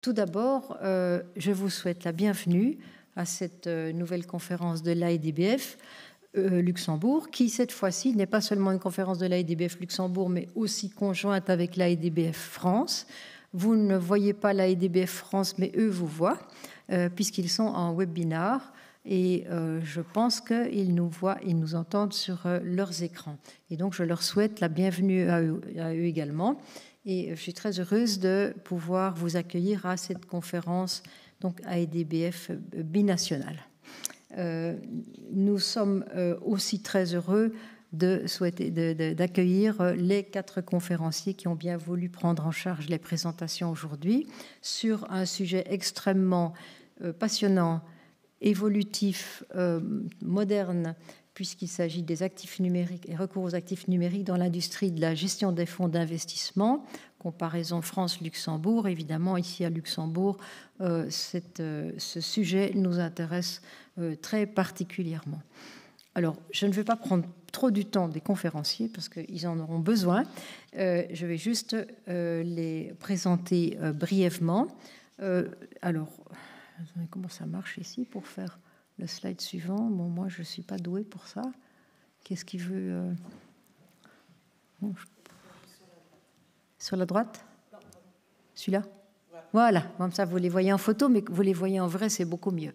Tout d'abord, je vous souhaite la bienvenue à cette nouvelle conférence de l'AEDBF Luxembourg, qui cette fois-ci n'est pas seulement une conférence de l'AEDBF Luxembourg, mais aussi conjointe avec l'AEDBF France. Vous ne voyez pas l'AEDBF France, mais eux vous voient, puisqu'ils sont en webinar. Et je pense qu'ils nous voient, ils nous entendent sur leurs écrans. Et donc, je leur souhaite la bienvenue à eux également. Et je suis très heureuse de pouvoir vous accueillir à cette conférence donc AEDBF binationale. Nous sommes aussi très heureux d'accueillir les 4 conférenciers qui ont bien voulu prendre en charge les présentations aujourd'hui sur un sujet extrêmement passionnant, évolutif, moderne, puisqu'il s'agit des actifs numériques et recours aux actifs numériques dans l'industrie de la gestion des fonds d'investissement, comparaison France-Luxembourg. Évidemment, ici à Luxembourg, ce sujet nous intéresse très particulièrement. Alors, je ne vais pas prendre trop du temps des conférenciers parce qu'ils en auront besoin. Je vais juste les présenter brièvement. Alors, comment ça marche ici pour faire le slide suivant? Bon, moi, je ne suis pas douée pour ça. Qu'est-ce qu'il veut bon, Sur la droite? Celui-là? Voilà, comme ça, vous les voyez en photo, mais vous les voyez en vrai, c'est beaucoup mieux.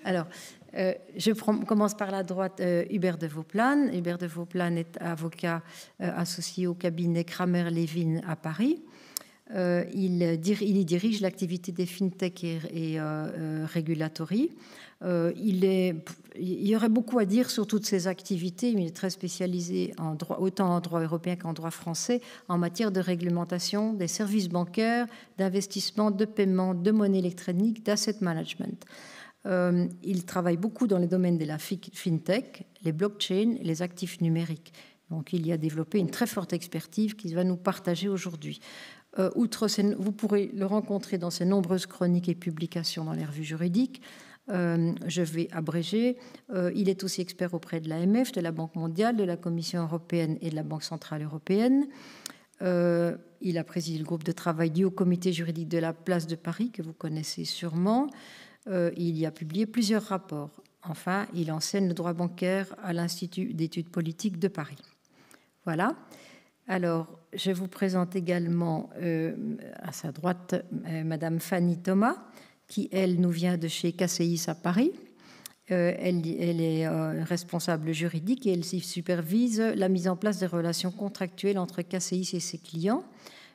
Alors, je commence par la droite, Hubert de Vauplan. Hubert de Vauplan est avocat associé au cabinet Kramer-Levin à Paris. Il y dirige l'activité des FinTech et Regulatory. Il y aurait beaucoup à dire sur toutes ces activités, mais il est très spécialisé en droit, autant en droit européen qu'en droit français, en matière de réglementation des services bancaires, d'investissement, de paiement, de monnaie électronique, d'asset management. Il travaille beaucoup dans les domaines de la FinTech, les blockchains et les actifs numériques. Donc, il y a développé une très forte expertise qu'il va nous partager aujourd'hui. Vous pourrez le rencontrer dans ses nombreuses chroniques et publications dans les revues juridiques. Je vais abréger. Il est aussi expert auprès de l'AMF, de la Banque mondiale, de la Commission européenne et de la Banque centrale européenne. Il a présidé le groupe de travail du Haut Comité juridique de la Place de Paris, que vous connaissez sûrement. Il y a publié plusieurs rapports. Enfin, il enseigne le droit bancaire à l'Institut d'études politiques de Paris. Voilà. Alors, je vous présente également à sa droite Madame Fanny Thomas, qui, elle, nous vient de chez KCIS à Paris. Elle est responsable juridique et elle supervise la mise en place des relations contractuelles entre KCIS et ses clients.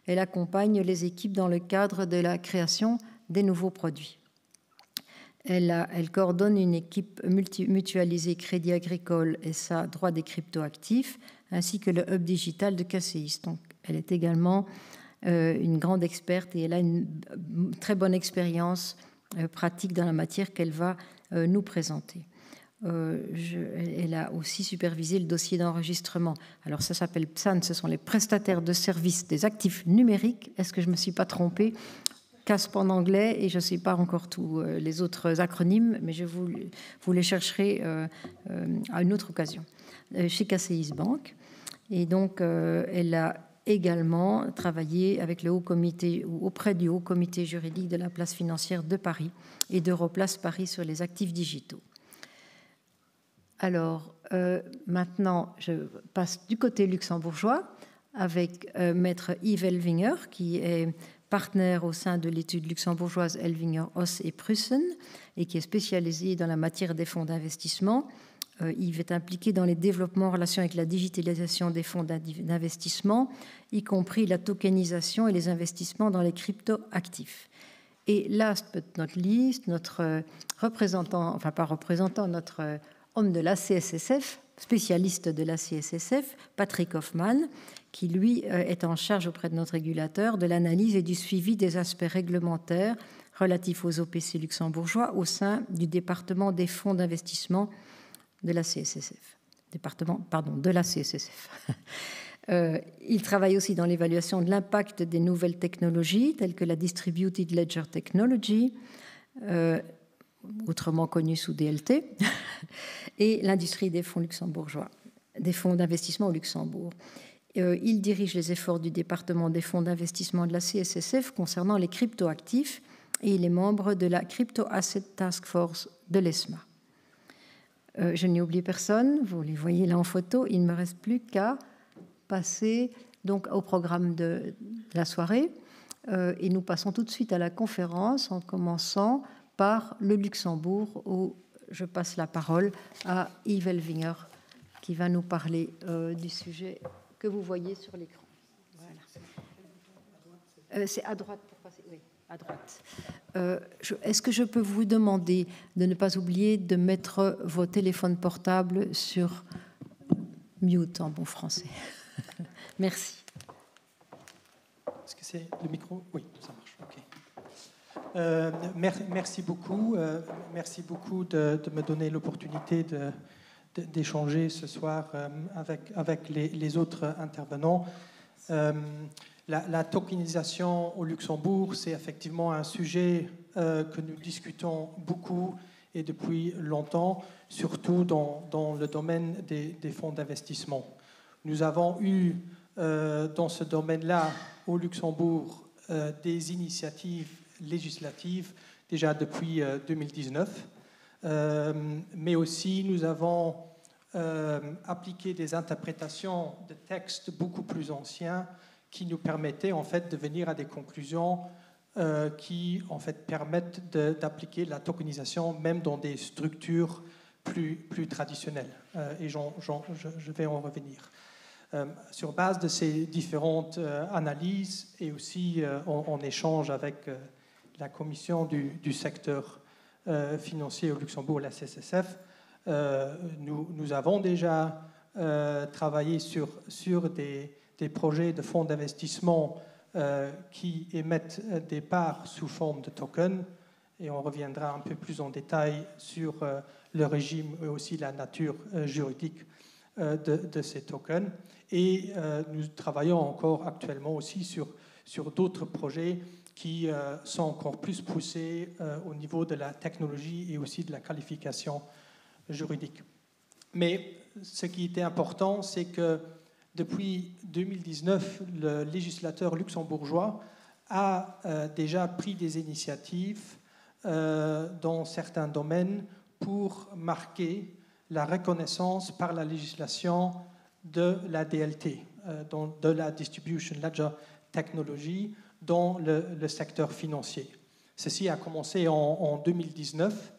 Elle accompagne les équipes dans le cadre de la création des nouveaux produits. Elle coordonne une équipe mutualisée Crédit Agricole et SA droit des cryptoactifs, ainsi que le hub digital de KCIS. Donc, elle est également une grande experte et elle a une très bonne expérience pratique dans la matière qu'elle va nous présenter. Elle a aussi supervisé le dossier d'enregistrement. Alors, ça s'appelle PSAN, ce sont les prestataires de services des actifs numériques. Est-ce que je ne me suis pas trompée? CASP en anglais, et je ne sais pas encore tous les autres acronymes, mais vous les chercherez à une autre occasion, chez KCIS Bank. Et donc, elle a également travaillé avec le Haut Comité, ou auprès du Haut Comité juridique de la place financière de Paris et d'Europlace Paris sur les actifs digitaux. Alors, maintenant, je passe du côté luxembourgeois avec maître Yves Elvinger, qui est partenaire au sein de l'étude luxembourgeoise Elvinger Oss et Prussen et qui est spécialisé dans la matière des fonds d'investissement. Yves est impliqué dans les développements en relation avec la digitalisation des fonds d'investissement, y compris la tokenisation et les investissements dans les crypto-actifs. Et last but not least, notre représentant, enfin pas représentant, notre homme de la CSSF, spécialiste de la CSSF, Patrick Hoffman, qui, lui, est en charge auprès de notre régulateur de l'analyse et du suivi des aspects réglementaires relatifs aux OPC luxembourgeois au sein du département des fonds d'investissement de la CSSF. De la CSSF. Il travaille aussi dans l'évaluation de l'impact des nouvelles technologies, telles que la Distributed Ledger Technology, autrement connue sous DLT, et l'industrie des fonds luxembourgeois, des fonds d'investissement au Luxembourg. Il dirige les efforts du département des fonds d'investissement de la CSSF concernant les cryptoactifs et il est membre de la Crypto Asset Task Force de l'ESMA. Je n'ai oublié personne, vous les voyez là en photo, il ne me reste plus qu'à passer donc au programme de la soirée et nous passons tout de suite à la conférence en commençant par le Luxembourg où je passe la parole à Yves Elvinger qui va nous parler du sujet que vous voyez sur l'écran. Voilà. C'est à droite pour passer. Oui, à droite. Est-ce que je peux vous demander de ne pas oublier de mettre vos téléphones portables sur mute en bon français? Merci. Est-ce que c'est le micro? Oui, ça marche. OK. Merci beaucoup. Merci beaucoup de me donner l'opportunité d'échanger ce soir avec les autres intervenants. La tokenisation au Luxembourg, c'est effectivement un sujet que nous discutons beaucoup et depuis longtemps, surtout dans le domaine des fonds d'investissement. Nous avons eu dans ce domaine-là au Luxembourg des initiatives législatives déjà depuis 2019, mais aussi nous avons appliqué des interprétations de textes beaucoup plus anciens qui nous permettaient en fait de venir à des conclusions qui en fait permettent d'appliquer la tokenisation même dans des structures plus traditionnelles. Et je vais en revenir. Sur base de ces différentes analyses et aussi en échange avec la commission du secteur financier au Luxembourg, la CSSF, nous avons déjà travaillé sur des projets de fonds d'investissement qui émettent des parts sous forme de tokens, et on reviendra un peu plus en détail sur le régime et aussi la nature juridique de ces tokens. Et nous travaillons encore actuellement aussi sur d'autres projets qui sont encore plus poussés au niveau de la technologie et aussi de la qualification juridique. Mais ce qui était important, c'est que depuis 2019, le législateur luxembourgeois a déjà pris des initiatives dans certains domaines pour marquer la reconnaissance par la législation de la DLT, de la Distribution Ledger Technology, dans le secteur financier. Ceci a commencé en 2019,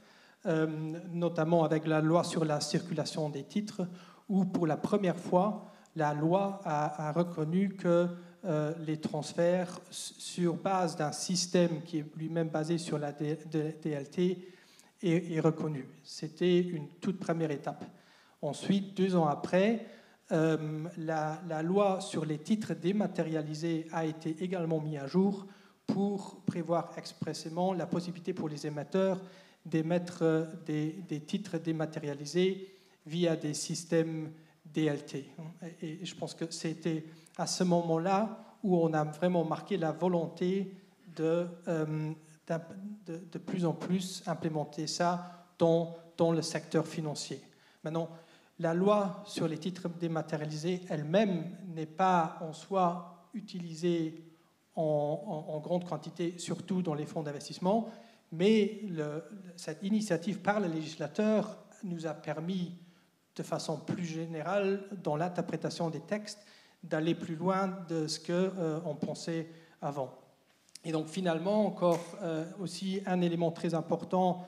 notamment avec la loi sur la circulation des titres, où pour la première fois, la loi a reconnu que les transferts sur base d'un système qui est lui-même basé sur la DLT est reconnu. C'était une toute première étape. Ensuite, 2 ans après, la loi sur les titres dématérialisés a été également mise à jour pour prévoir expressément la possibilité pour les émetteurs d'émettre des titres dématérialisés via des systèmes DLT. Et je pense que c'était à ce moment-là où on a vraiment marqué la volonté de plus en plus implémenter ça dans le secteur financier. Maintenant, la loi sur les titres dématérialisés elle-même n'est pas en soi utilisée en grande quantité, surtout dans les fonds d'investissement, mais cette initiative par le législateur nous a permis, de façon plus générale, dans l'interprétation des textes, d'aller plus loin de ce qu'on pensait avant. Et donc finalement, encore aussi un élément très important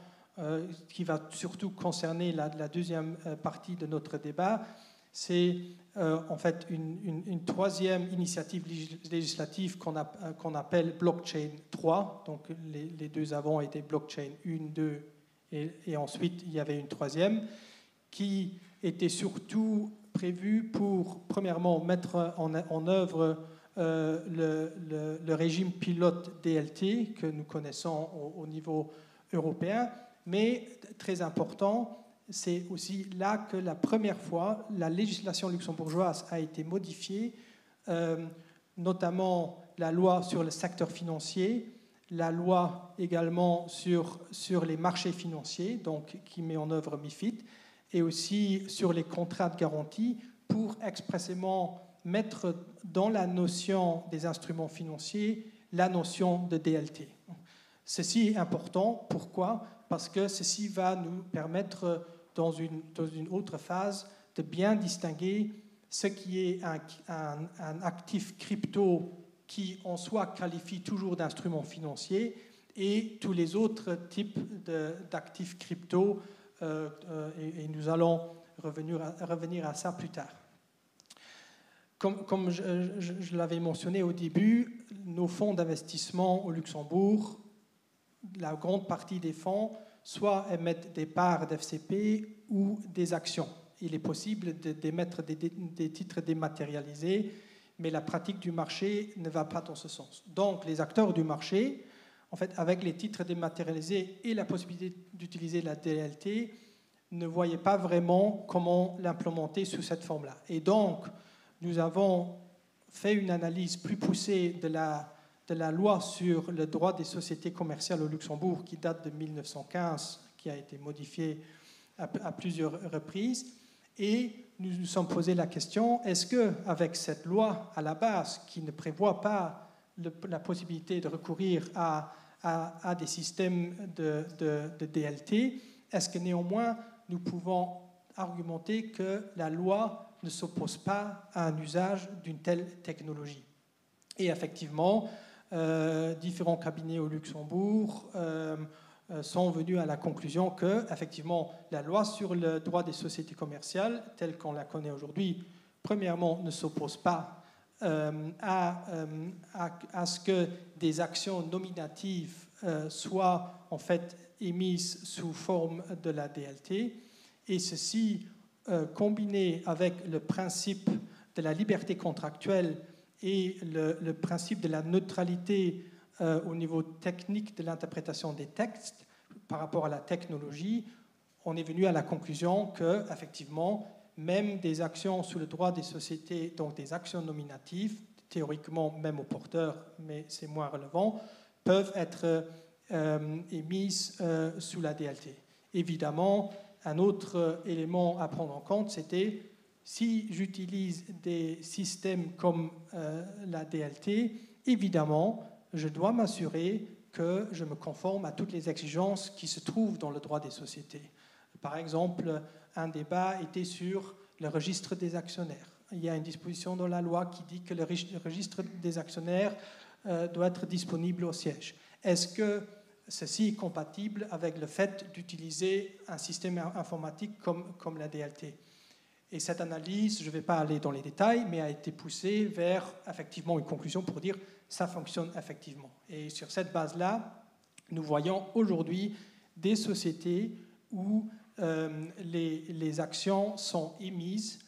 qui va surtout concerner la deuxième partie de notre débat, c'est en fait une troisième initiative législative qu'on appelle Blockchain 3. Donc les deux avant étaient Blockchain 1, 2 et ensuite il y avait une troisième qui était surtout prévue pour, premièrement, mettre en œuvre le régime pilote DLT que nous connaissons au niveau européen, mais très important, c'est aussi là que la première fois la législation luxembourgeoise a été modifiée, notamment la loi sur le secteur financier, la loi également sur les marchés financiers, donc qui met en œuvre MiFID, et aussi sur les contrats de garantie pour expressément mettre dans la notion des instruments financiers la notion de DLT. Ceci est important. Pourquoi? Parce que ceci va nous permettre, dans une autre phase, de bien distinguer ce qui est un actif crypto qui, en soi, qualifie toujours d'instrument financier et tous les autres types d'actifs crypto. Et nous allons revenir à ça plus tard. Comme je l'avais mentionné au début, nos fonds d'investissement au Luxembourg, la grande partie des fonds, soit émettent des parts d'FCP ou des actions. Il est possible d'émettre des titres dématérialisés, mais la pratique du marché ne va pas dans ce sens. Donc, les acteurs du marché, en fait, avec les titres dématérialisés et la possibilité d'utiliser la DLT, ne voyaient pas vraiment comment l'implémenter sous cette forme-là. Et donc, nous avons fait une analyse plus poussée de la loi sur le droit des sociétés commerciales au Luxembourg, qui date de 1915, qui a été modifiée à plusieurs reprises. Et nous nous sommes posé la question, est-ce qu'avec cette loi à la base, qui ne prévoit pas la possibilité de recourir à des systèmes de DLT, est-ce que néanmoins nous pouvons argumenter que la loi ne s'oppose pas à un usage d'une telle technologie? Et effectivement, différents cabinets au Luxembourg sont venus à la conclusion que, effectivement, la loi sur le droit des sociétés commerciales, telle qu'on la connaît aujourd'hui, premièrement, ne s'oppose pas à ce que des actions nominatives soient en fait émises sous forme de la DLT, et ceci combiné avec le principe de la liberté contractuelle et le principe de la neutralité au niveau technique de l'interprétation des textes par rapport à la technologie, on est venu à la conclusion que, effectivement, même des actions sous le droit des sociétés, donc des actions nominatives, théoriquement même aux porteurs, mais c'est moins relevant, peuvent être émises sous la DLT. Évidemment, un autre élément à prendre en compte, c'était si j'utilise des systèmes comme la DLT, évidemment, je dois m'assurer que je me conforme à toutes les exigences qui se trouvent dans le droit des sociétés. Par exemple, un débat était sur le registre des actionnaires. Il y a une disposition dans la loi qui dit que le registre des actionnaires doit être disponible au siège. Est-ce que ceci est compatible avec le fait d'utiliser un système informatique comme la DLT? Et cette analyse, je ne vais pas aller dans les détails, mais a été poussée vers effectivement une conclusion pour dire ça fonctionne effectivement. Et sur cette base-là, nous voyons aujourd'hui des sociétés où les actions sont émises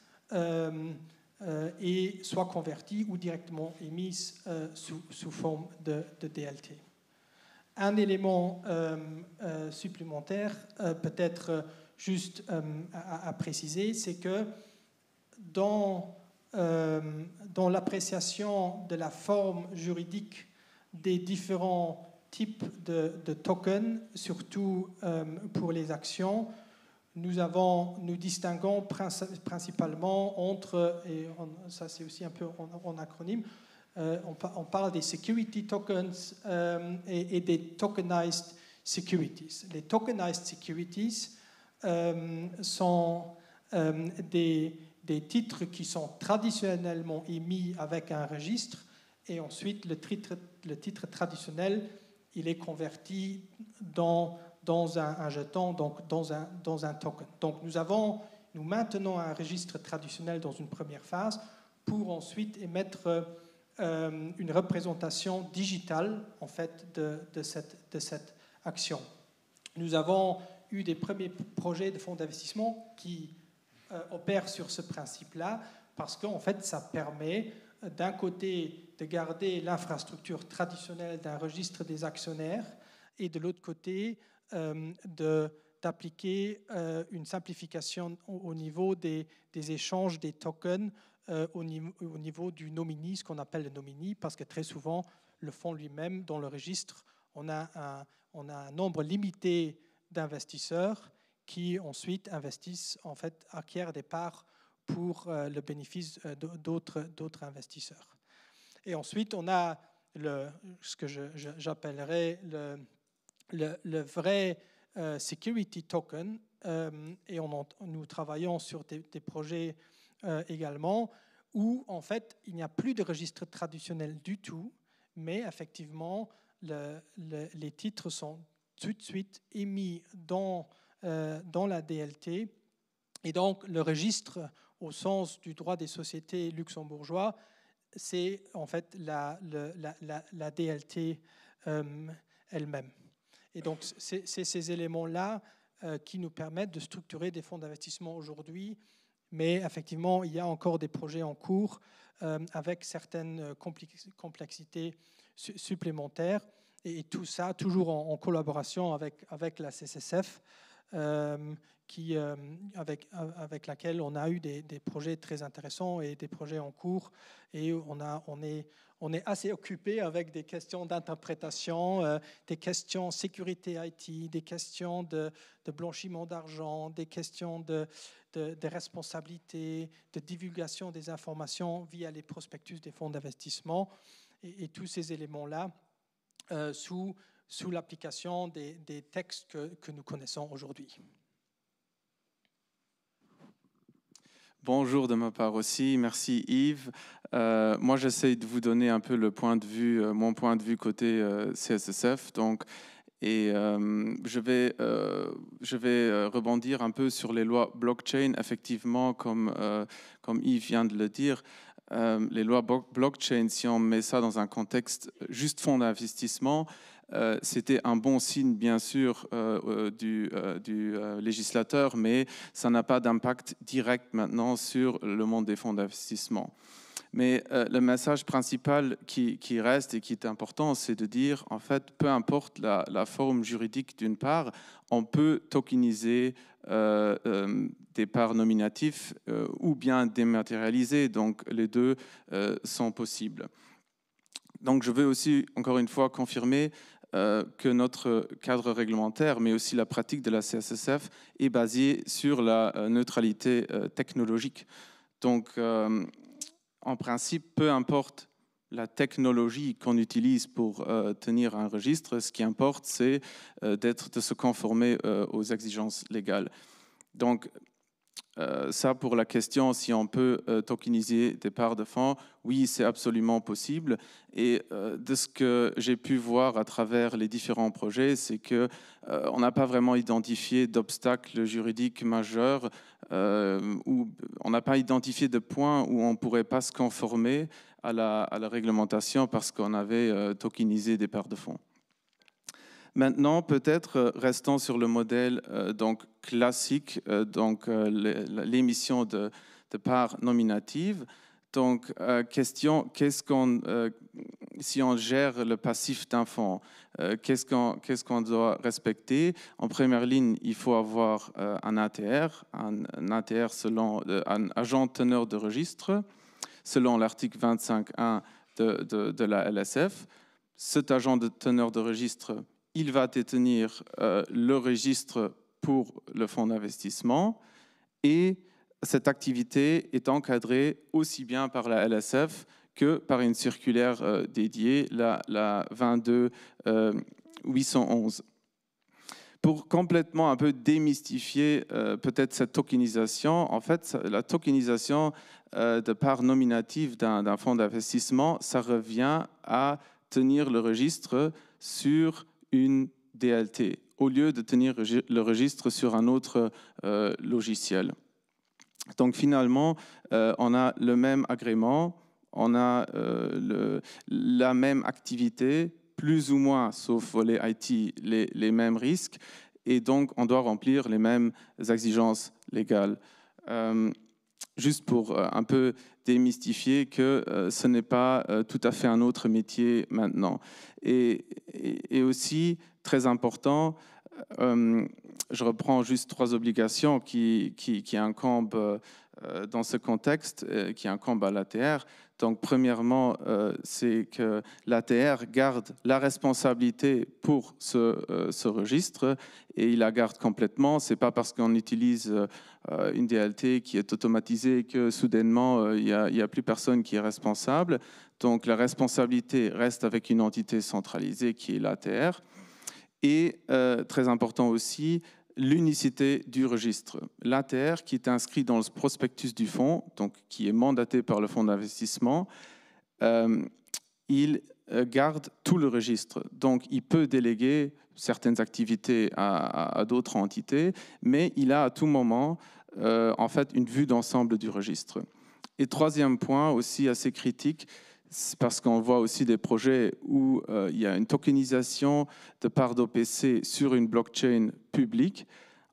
et soit converties ou directement émises sous forme de DLT. Un élément supplémentaire, peut-être juste à préciser, c'est que dans l'appréciation de la forme juridique des différents types de tokens, surtout pour les actions, nous distinguons principalement entre, et ça c'est aussi un peu en acronyme, on parle des security tokens et des tokenized securities. Les tokenized securities sont des titres qui sont traditionnellement émis avec un registre, et ensuite le titre traditionnel, il est converti dans un jeton, donc dans un token. Donc nous maintenons un registre traditionnel dans une première phase pour ensuite émettre une représentation digitale en fait de cette action. Nous avons eu des premiers projets de fonds d'investissement qui opèrent sur ce principe-là, parce qu'en fait ça permet d'un côté de garder l'infrastructure traditionnelle d'un registre des actionnaires et de l'autre côté d'appliquer une simplification au niveau des échanges des tokens au niveau du nomini, ce qu'on appelle le nomini, parce que très souvent, le fonds lui-même, dans le registre, on a un nombre limité d'investisseurs qui ensuite investissent, en fait, acquièrent des parts pour le bénéfice d'autres investisseurs. Et ensuite, on a ce que j'appellerais le vrai security token, et nous travaillons sur des projets également, où en fait il n'y a plus de registre traditionnel du tout, mais effectivement les titres sont tout de suite émis dans la DLT, et donc le registre au sens du droit des sociétés luxembourgeois, c'est en fait la DLT elle-même. Et donc c'est ces éléments-là qui nous permettent de structurer des fonds d'investissement aujourd'hui. Mais effectivement, il y a encore des projets en cours avec certaines complexités supplémentaires. Et tout ça, toujours en collaboration avec la CCSF, avec laquelle on a eu des projets très intéressants et des projets en cours. Et on est assez occupé avec des questions d'interprétation, des questions sécurité IT, des questions de blanchiment d'argent, des questions de responsabilité, de divulgation des informations via les prospectus des fonds d'investissement, et tous ces éléments-là sous l'application des textes que nous connaissons aujourd'hui. Bonjour de ma part aussi, merci Yves. Moi j'essaie de vous donner un peu le point de vue, mon point de vue côté CSSF. Donc, je vais rebondir un peu sur les lois blockchain. Effectivement, comme Yves vient de le dire, les lois blockchain, si on met ça dans un contexte juste fonds d'investissement, c'était un bon signe, bien sûr, du législateur, mais ça n'a pas d'impact direct maintenant sur le monde des fonds d'investissement. Mais le message principal qui reste et qui est important, c'est de dire, en fait, peu importe la forme juridique d'une part, on peut tokeniser des parts nominatives ou bien dématérialiser. Donc, les deux sont possibles. Donc, je veux aussi, encore une fois, confirmer que notre cadre réglementaire, mais aussi la pratique de la CSSF, est basée sur la neutralité technologique. Donc, en principe, peu importe la technologie qu'on utilise pour tenir un registre, ce qui importe, c'est de se conformer aux exigences légales. Donc, ça, pour la question si on peut tokeniser des parts de fonds, oui, c'est absolument possible. Et de ce que j'ai pu voir à travers les différents projets, c'est qu'on n'a pas vraiment identifié d'obstacles juridiques majeurs, ou on n'a pas identifié de points où on ne pourrait pas se conformer à la réglementation parce qu'on avait tokenisé des parts de fonds. Maintenant, peut-être restons sur le modèle donc classique, l'émission de parts nominatives. Donc, question, si on gère le passif d'un fonds, qu'est-ce qu'on doit respecter? En première ligne, il faut avoir un ATR, un ATR selon un agent teneur de registre, selon l'article 25.1 de la LSF. Cet agent de teneur de registre, il va détenir le registre pour le fonds d'investissement, et cette activité est encadrée aussi bien par la LSF que par une circulaire dédiée, la 22-811. Pour complètement un peu démystifier peut-être cette tokenisation, en fait, la tokenisation de parts nominatives d'un fonds d'investissement, ça revient à tenir le registre sur une DLT, au lieu de tenir le registre sur un autre logiciel. Donc finalement, on a le même agrément, on a la même activité, plus ou moins, sauf volet IT, les mêmes risques, et donc on doit remplir les mêmes exigences légales. Juste pour un peu démystifier que ce n'est pas tout à fait un autre métier maintenant. Et aussi, très important, je reprends juste 3 obligations qui incombent dans ce contexte, qui incombent à l'ATR. Donc, premièrement, c'est que l'ATR garde la responsabilité pour ce registre, et il la garde complètement. Ce n'est pas parce qu'on utilise une DLT qui est automatisée que soudainement, il n'y a plus personne qui est responsable. Donc, la responsabilité reste avec une entité centralisée qui est l'ATR. Et très important aussi, l'unicité du registre. L'ATR, qui est inscrit dans le prospectus du fonds, donc qui est mandaté par le fonds d'investissement, il garde tout le registre. Donc, il peut déléguer certaines activités à d'autres entités, mais il a à tout moment, en fait, une vue d'ensemble du registre. Et troisième point, aussi assez critique, c'est parce qu'on voit aussi des projets où il y a une tokenisation de parts d'OPC sur une blockchain publique.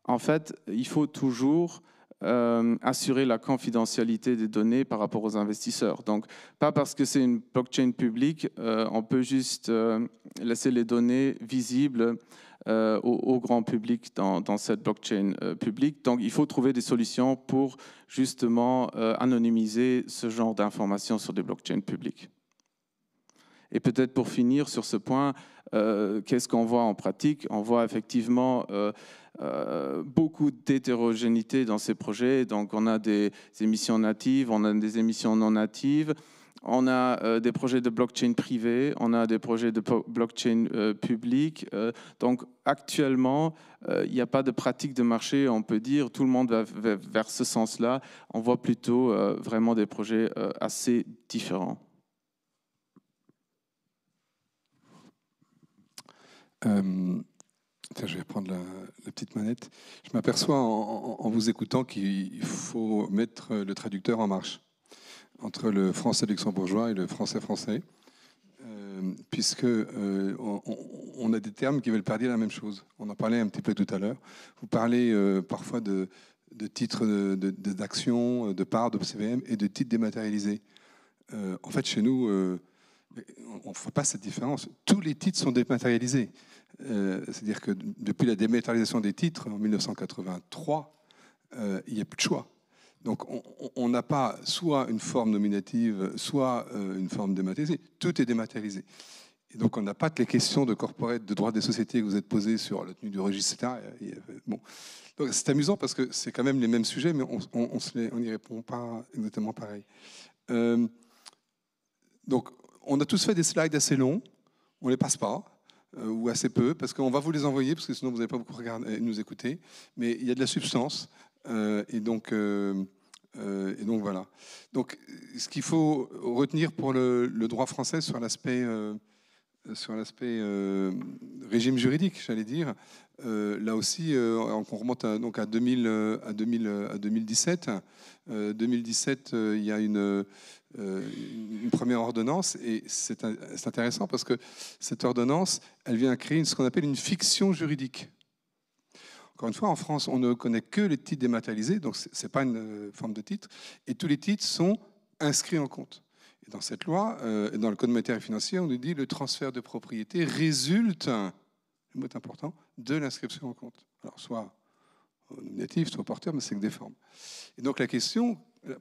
En fait, il faut toujours assurer la confidentialité des données par rapport aux investisseurs. Donc, pas parce que c'est une blockchain publique, on peut juste laisser les données visibles au grand public dans cette blockchain publique. Donc, il faut trouver des solutions pour justement anonymiser ce genre d'informations sur des blockchains publiques. Et peut-être pour finir sur ce point, qu'est-ce qu'on voit en pratique? On voit effectivement beaucoup d'hétérogénéité dans ces projets. Donc, on a des émissions natives, on a des émissions non natives, on a des projets de blockchain privés, on a des projets de blockchain public. Donc, actuellement, il n'y a pas de pratique de marché, on peut dire, tout le monde va vers ce sens-là. On voit plutôt vraiment des projets assez différents. Je vais prendre la petite manette. Je m'aperçois en vous écoutant qu'il faut mettre le traducteur en marche entre le français luxembourgeois et le français français, puisque on a des termes qui veulent pas dire la même chose. On en parlait un petit peu tout à l'heure. Vous parlez parfois de titres d'actions, de parts, de CVM et de titres dématérialisés. En fait, chez nous, on ne fait pas cette différence. Tous les titres sont dématérialisés. C'est-à-dire que depuis la dématérialisation des titres en 1983, il n'y a plus de choix. Donc on n'a pas soit une forme nominative, soit une forme dématérialisée. Tout est dématérialisé. Et donc on n'a pas que les questions de corporate, de droit des sociétés que vous êtes posées sur la tenue du registre, etc. Bon. Donc c'est amusant parce que c'est quand même les mêmes sujets, mais on n'y répond pas exactement pareil. Donc on a tous fait des slides assez longs, on ne les passe pas. Ou assez peu, parce qu'on va vous les envoyer, parce que sinon vous n'allez pas beaucoup regarder, nous écouter, mais il y a de la substance, et donc voilà. Donc, ce qu'il faut retenir pour le droit français sur l'aspect régime juridique, j'allais dire, là aussi, on remonte à 2017. 2017, il y a une première ordonnance, et c'est intéressant parce que cette ordonnance, elle vient créer ce qu'on appelle une fiction juridique. Encore une fois, en France, on ne connaît que les titres dématérialisés, donc ce n'est pas une forme de titre, et tous les titres sont inscrits en compte. Et dans cette loi, dans le Code monétaire et financier, on nous dit que le transfert de propriété résulte, le mot est important, de l'inscription en compte. Alors, soit nominatif, soit porteur, mais c'est que des formes. Et donc la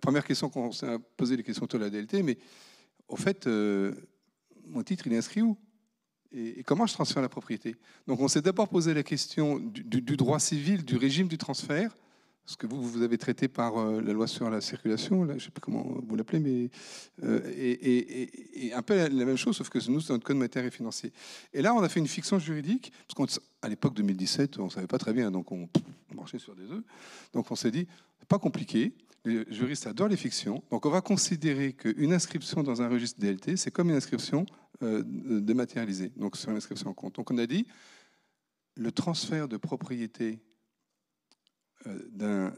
première question qu'on s'est posée, les questions autour de la DLT, mais au fait, mon titre, il est inscrit où? Et comment je transfère la propriété? Donc on s'est d'abord posé la question du droit civil, du régime du transfert, ce que vous avez traité par la loi sur la circulation, là, je ne sais pas comment vous l'appelez, mais et un peu la même chose, sauf que nous, c'est notre code monétaire et financier. Et là, on a fait une fiction juridique, parce qu'à l'époque 2017, on ne savait pas très bien, donc on marchait sur des œufs. Donc on s'est dit, c'est pas compliqué, les juristes adorent les fictions, donc on va considérer qu'une inscription dans un registre DLT, c'est comme une inscription dématérialisée, donc sur l'inscription en compte. Donc on a dit, le transfert de propriété d'un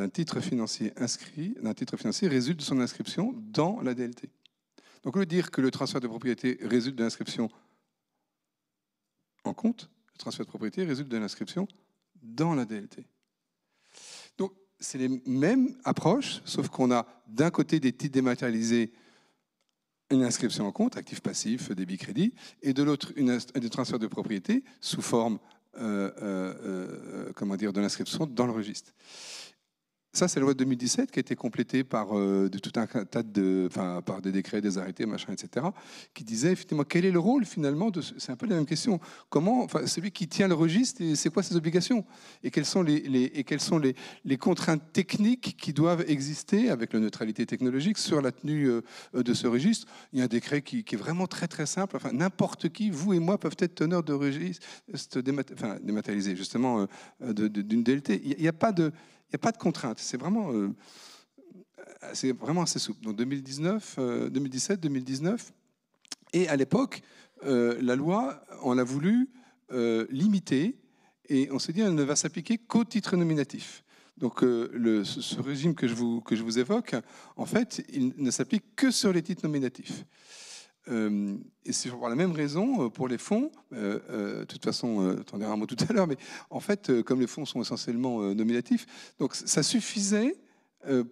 titre financier inscrit, d'un titre financier résulte de son inscription dans la DLT. Donc, au lieu de dire que le transfert de propriété résulte de l'inscription en compte, le transfert de propriété résulte de l'inscription dans la DLT. Donc, c'est les mêmes approches, sauf qu'on a d'un côté des titres dématérialisés, une inscription en compte, actif passif, débit crédit, et de l'autre, des transferts de propriété sous forme de l'inscription dans le registre. Ça, c'est la loi de 2017 qui a été complétée par tout un tas par des décrets, des arrêtés, machin, etc., qui disait effectivement quel est le rôle finalement de. C'est un peu la même question. Comment, enfin, celui qui tient le registre, c'est quoi ses obligations et quelles sont les contraintes techniques qui doivent exister avec la neutralité technologique sur la tenue de ce registre. Il y a un décret qui est vraiment très très simple. Enfin, n'importe qui, vous et moi, peuvent être teneurs de registre, dématérialisé justement d'une DLT. Il n'y a pas de contrainte, c'est vraiment assez souple. Donc 2017, 2019, et à l'époque, la loi, on l'a voulu limiter, et on s'est dit, elle ne va s'appliquer qu'au titre nominatif. Donc ce régime que je vous évoque, en fait, il ne s'applique que sur les titres nominatifs. Et c'est pour la même raison pour les fonds. De toute façon, tu en diras un mot tout à l'heure, mais en fait, comme les fonds sont essentiellement nominatifs, donc ça suffisait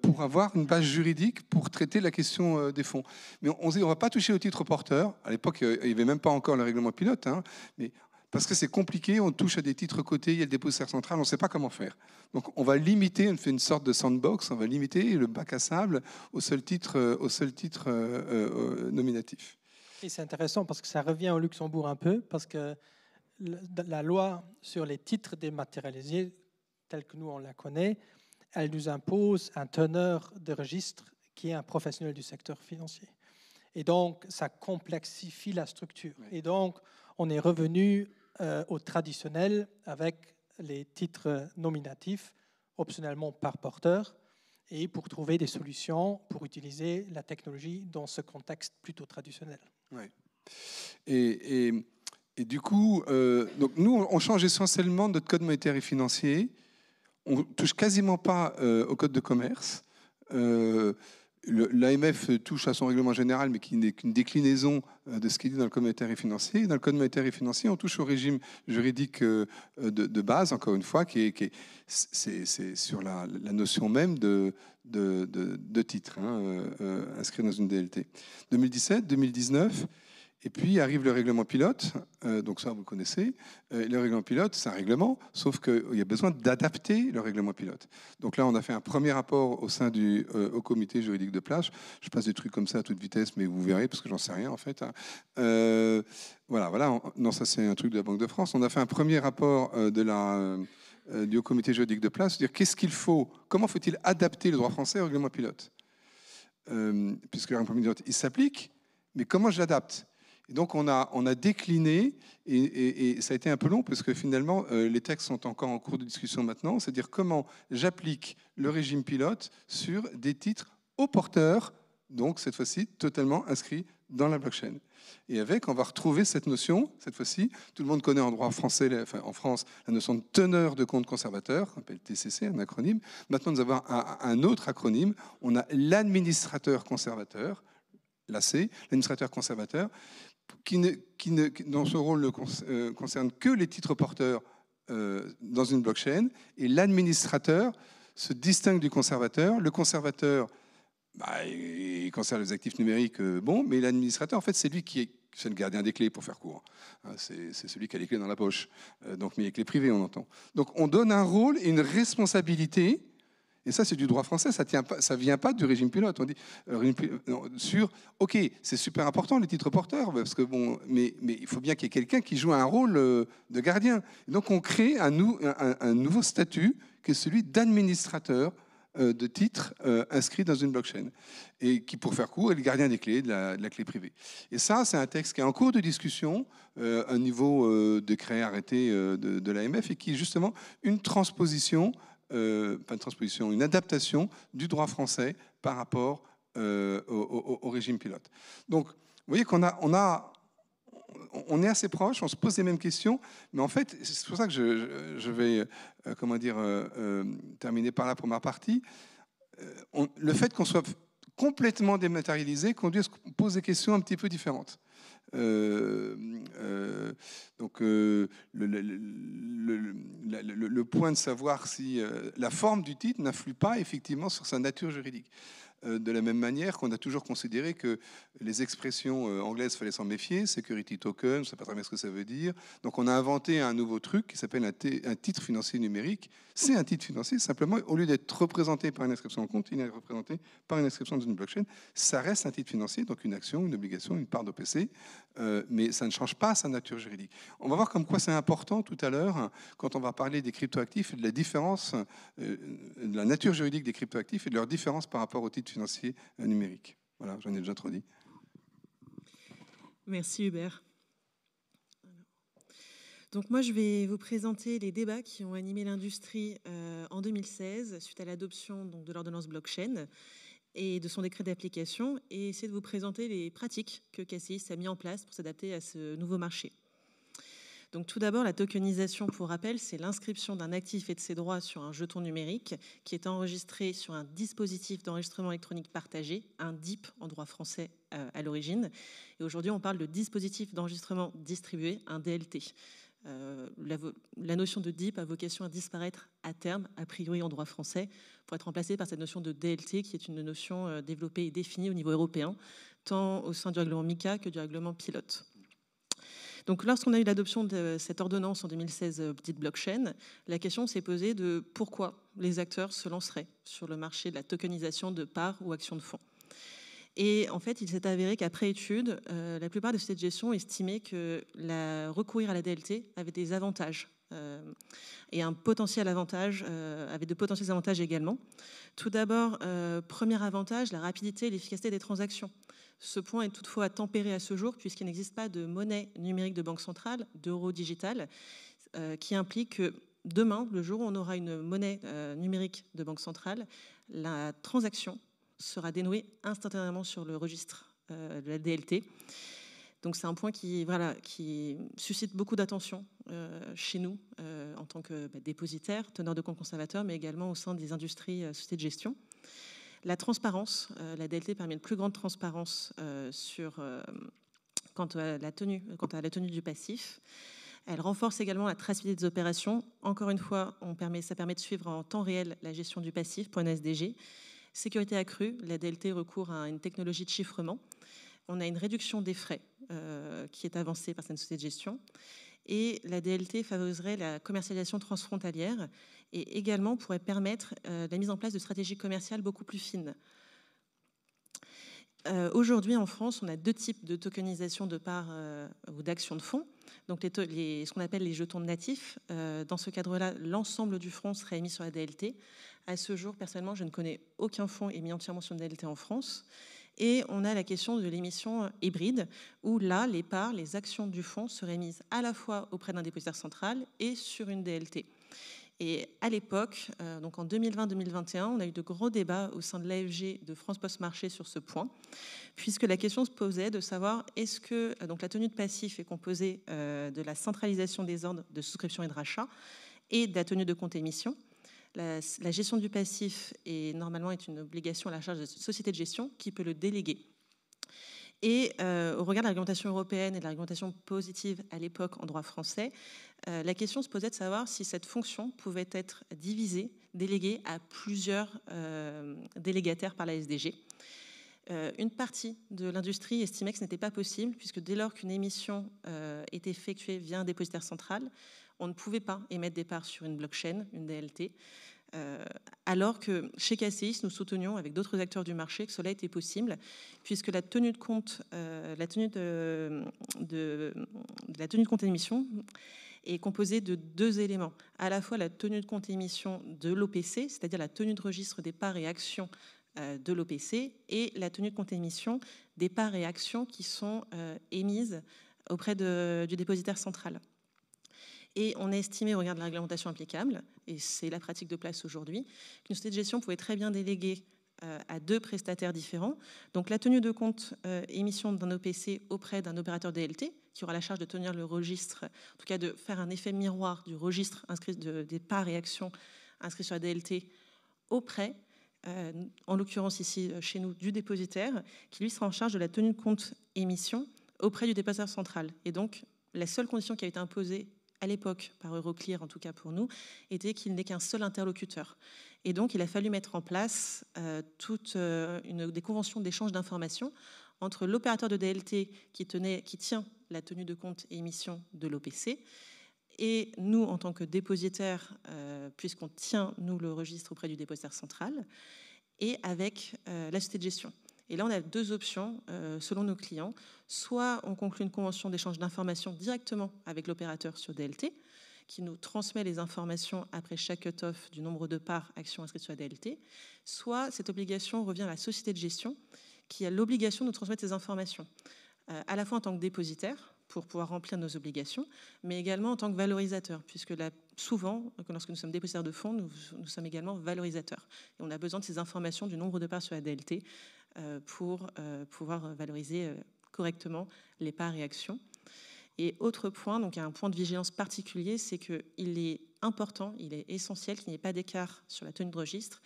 pour avoir une base juridique pour traiter la question des fonds. Mais on ne va pas toucher au titre porteur. À l'époque, il n'y avait même pas encore le règlement pilote, hein, mais parce que c'est compliqué, on touche à des titres cotés, il y a le dépositaire central, on ne sait pas comment faire. Donc on va limiter, on fait une sorte de sandbox, on va limiter le bac à sable au seul titre nominatif. Et c'est intéressant parce que ça revient au Luxembourg un peu, parce que la loi sur les titres dématérialisés, telle que nous on la connaît, elle nous impose un teneur de registre qui est un professionnel du secteur financier. Et donc, ça complexifie la structure. Et donc, on est revenu au traditionnel avec les titres nominatifs, optionnellement par porteur, et pour trouver des solutions pour utiliser la technologie dans ce contexte plutôt traditionnel. Ouais. Et du coup, donc nous, on change essentiellement notre code monétaire et financier. On ne touche quasiment pas au code de commerce. L'AMF touche à son règlement général, mais qui n'est qu'une déclinaison de ce qui est dit dans le code monétaire et financier. Dans le code monétaire et financier, on touche au régime juridique de base, encore une fois, c'est sur la notion même de titre, inscrit dans une DLT. 2017, 2019, et puis arrive le règlement pilote, donc ça vous connaissez. Le règlement pilote, c'est un règlement, sauf qu'il y a besoin d'adapter le règlement pilote. Donc là, on a fait un premier rapport au sein au comité juridique de plage. Je passe des trucs comme ça à toute vitesse, mais vous verrez, parce que j'en sais rien en fait. Voilà. Non, ça c'est un truc de la Banque de France. On a fait un premier rapport du comité juridique de plage, c'est-à-dire qu'est-ce qu'il faut, comment faut-il adapter le droit français au règlement pilote, puisque le règlement pilote, il s'applique, mais comment je l'adapte? Et donc on a décliné, et ça a été un peu long parce que finalement les textes sont encore en cours de discussion maintenant, c'est-à-dire comment j'applique le régime pilote sur des titres au porteur, donc cette fois-ci totalement inscrits dans la blockchain. Et on va retrouver cette notion, cette fois-ci, tout le monde connaît en droit français, enfin en France, la notion de teneur de compte conservateur, qu'on appelle TCC, un acronyme. Maintenant nous avons un autre acronyme, on a l'administrateur conservateur, l'AC, l'administrateur conservateur, qui dans ce rôle ne concerne que les titres porteurs dans une blockchain, et l'administrateur se distingue du conservateur. Le conservateur, il conserve les actifs numériques, mais l'administrateur, en fait, c'est lui c'est le gardien des clés, pour faire court. C'est celui qui a les clés dans la poche, mais les clés privées, on entend. Donc on donne un rôle et une responsabilité. Et ça, c'est du droit français, ça ne vient pas du régime pilote. On dit OK, c'est super important les titres porteurs, parce que mais il faut bien qu'il y ait quelqu'un qui joue un rôle de gardien. Et donc on crée un nouveau statut qui est celui d'administrateur de titres inscrits dans une blockchain, et qui, pour faire court, est le gardien des clés, de la clé privée. Et ça, c'est un texte qui est en cours de discussion, un niveau décret arrêté de l'AMF, et qui est justement une transposition. Une adaptation du droit français par rapport au régime pilote. Donc, vous voyez qu'on on est assez proche, on se pose les mêmes questions, mais en fait, c'est pour ça que je vais terminer par là pour ma partie. Le fait qu'on soit complètement dématérialisé conduit à ce qu'on pose des questions un petit peu différentes. Donc le point de savoir si la forme du titre n'influe pas effectivement sur sa nature juridique. de la même manière qu'on a toujours considéré que les expressions anglaises, il fallait s'en méfier, security token, je ne sais pas très bien ce que ça veut dire. Donc on a inventé un nouveau truc qui s'appelle un titre financier numérique. C'est un titre financier, simplement, au lieu d'être représenté par une inscription en compte, il est représenté par une inscription dans une blockchain. Ça reste un titre financier, donc une action, une obligation, une part d'OPC, mais ça ne change pas sa nature juridique. On va voir comme quoi c'est important tout à l'heure, quand on va parler des cryptoactifs et de la différence, de la nature juridique des cryptoactifs et de leur différence par rapport aux titres financiers numériques. Voilà, j'en ai déjà trop dit. Merci Hubert. Donc moi, je vais vous présenter les débats qui ont animé l'industrie en 2016 suite à l'adoption de l'ordonnance blockchain et de son décret d'application, et essayer de vous présenter les pratiques que CACEIS a mis en place pour s'adapter à ce nouveau marché. Donc tout d'abord, la tokenisation, pour rappel, c'est l'inscription d'un actif et de ses droits sur un jeton numérique qui est enregistré sur un dispositif d'enregistrement électronique partagé, un DIP en droit français à l'origine. Et aujourd'hui, on parle de dispositif d'enregistrement distribué, un DLT. La notion de DIP a vocation à disparaître à terme, a priori en droit français, pour être remplacée par cette notion de DLT, qui est une notion développée et définie au niveau européen, tant au sein du règlement MiCA que du règlement pilote. Donc, lorsqu'on a eu l'adoption de cette ordonnance en 2016 dite blockchain, la question s'est posée de pourquoi les acteurs se lanceraient sur le marché de la tokenisation de parts ou actions de fonds. Et en fait, il s'est avéré qu'après étude, la plupart des sociétés de gestion estimaient que recourir à la DLT avait des avantages et un potentiel avantage, avait de potentiels avantages également. Tout d'abord, premier avantage, la rapidité et l'efficacité des transactions. Ce point est toutefois tempéré à ce jour puisqu'il n'existe pas de monnaie numérique de banque centrale, d'euro digital, qui implique que demain, le jour où on aura une monnaie numérique de banque centrale, la transaction sera dénouée instantanément sur le registre de la DLT. Donc c'est un point qui suscite beaucoup d'attention chez nous en tant que dépositaires, teneurs de compte conservateurs, mais également au sein des industries sociétés de gestion. La transparence, la DLT permet une plus grande transparence quant à la tenue du passif. Elle renforce également la traçabilité des opérations. Encore une fois, ça permet de suivre en temps réel la gestion du passif pour une SDG. Sécurité accrue, la DLT recourt à une technologie de chiffrement. On a une réduction des frais qui est avancée par cette société de gestion. Et la DLT favoriserait la commercialisation transfrontalière et également pourrait permettre la mise en place de stratégies commerciales beaucoup plus fines. Aujourd'hui, en France, on a deux types de tokenisation de parts ou d'actions de fonds. Donc, ce qu'on appelle les jetons natifs. Dans ce cadre-là, l'ensemble du fonds serait émis sur la DLT. À ce jour, personnellement, je ne connais aucun fonds émis entièrement sur une DLT en France. Et on a la question de l'émission hybride, où là, les parts, les actions du fonds seraient émises à la fois auprès d'un dépositaire central et sur une DLT. Et à l'époque, donc en 2020-2021, on a eu de gros débats au sein de l'AFG de France Post Marché sur ce point, puisque la question se posait de savoir est-ce que donc la tenue de passif est composée de la centralisation des ordres de souscription et de rachat et de la tenue de compte émission. La gestion du passif normalement est une obligation à la charge de la société de gestion qui peut le déléguer. Et au regard de la réglementation européenne et de la réglementation positive à l'époque en droit français, la question se posait de savoir si cette fonction pouvait être divisée, déléguée à plusieurs délégataires par la SDG. Une partie de l'industrie estimait que ce n'était pas possible, puisque dès lors qu'une émission est effectuée via un dépositaire central, on ne pouvait pas émettre des parts sur une blockchain, une DLT, alors que chez CACEIS, nous soutenions avec d'autres acteurs du marché que cela était possible, puisque la tenue de compte, la tenue de compte émission est composée de deux éléments. À la fois la tenue de compte émission de l'OPC, c'est-à-dire la tenue de registre des parts et actions de l'OPC, et la tenue de compte émission des parts et actions qui sont émises auprès du dépositaire central. Et on a estimé, au regard de la réglementation applicable, et c'est la pratique de place aujourd'hui, qu'une société de gestion pouvait très bien déléguer à deux prestataires différents. Donc la tenue de compte émission d'un OPC auprès d'un opérateur DLT, qui aura la charge de tenir le registre, en tout cas de faire un effet miroir du registre inscrit des parts et actions inscrits sur la DLT auprès, en l'occurrence ici chez nous, du dépositaire, qui lui sera en charge de la tenue de compte émission auprès du dépositaire central. Et donc la seule condition qui a été imposée à l'époque, par Euroclear en tout cas pour nous, était qu'il n'est qu'un seul interlocuteur. Et donc il a fallu mettre en place des conventions d'échange d'informations entre l'opérateur de DLT qui tient la tenue de compte et émission de l'OPC, et nous, en tant que dépositaire, puisqu'on tient, nous, le registre auprès du dépositaire central, et avec la société de gestion. Et là, on a deux options selon nos clients. Soit on conclut une convention d'échange d'informations directement avec l'opérateur sur DLT, qui nous transmet les informations après chaque cut-off du nombre de parts actions inscrites sur la DLT. Soit cette obligation revient à la société de gestion, qui a l'obligation de nous transmettre ces informations, à la fois en tant que dépositaire, pour pouvoir remplir nos obligations, mais également en tant que valorisateur, puisque là, souvent, lorsque nous sommes dépositaires de fonds, nous sommes également valorisateurs. Et on a besoin de ces informations du nombre de parts sur la DLT pour pouvoir valoriser correctement les parts et actions. Et autre point, donc il y a un point de vigilance particulier, c'est qu'il est important, il est essentiel qu'il n'y ait pas d'écart sur la tenue de registre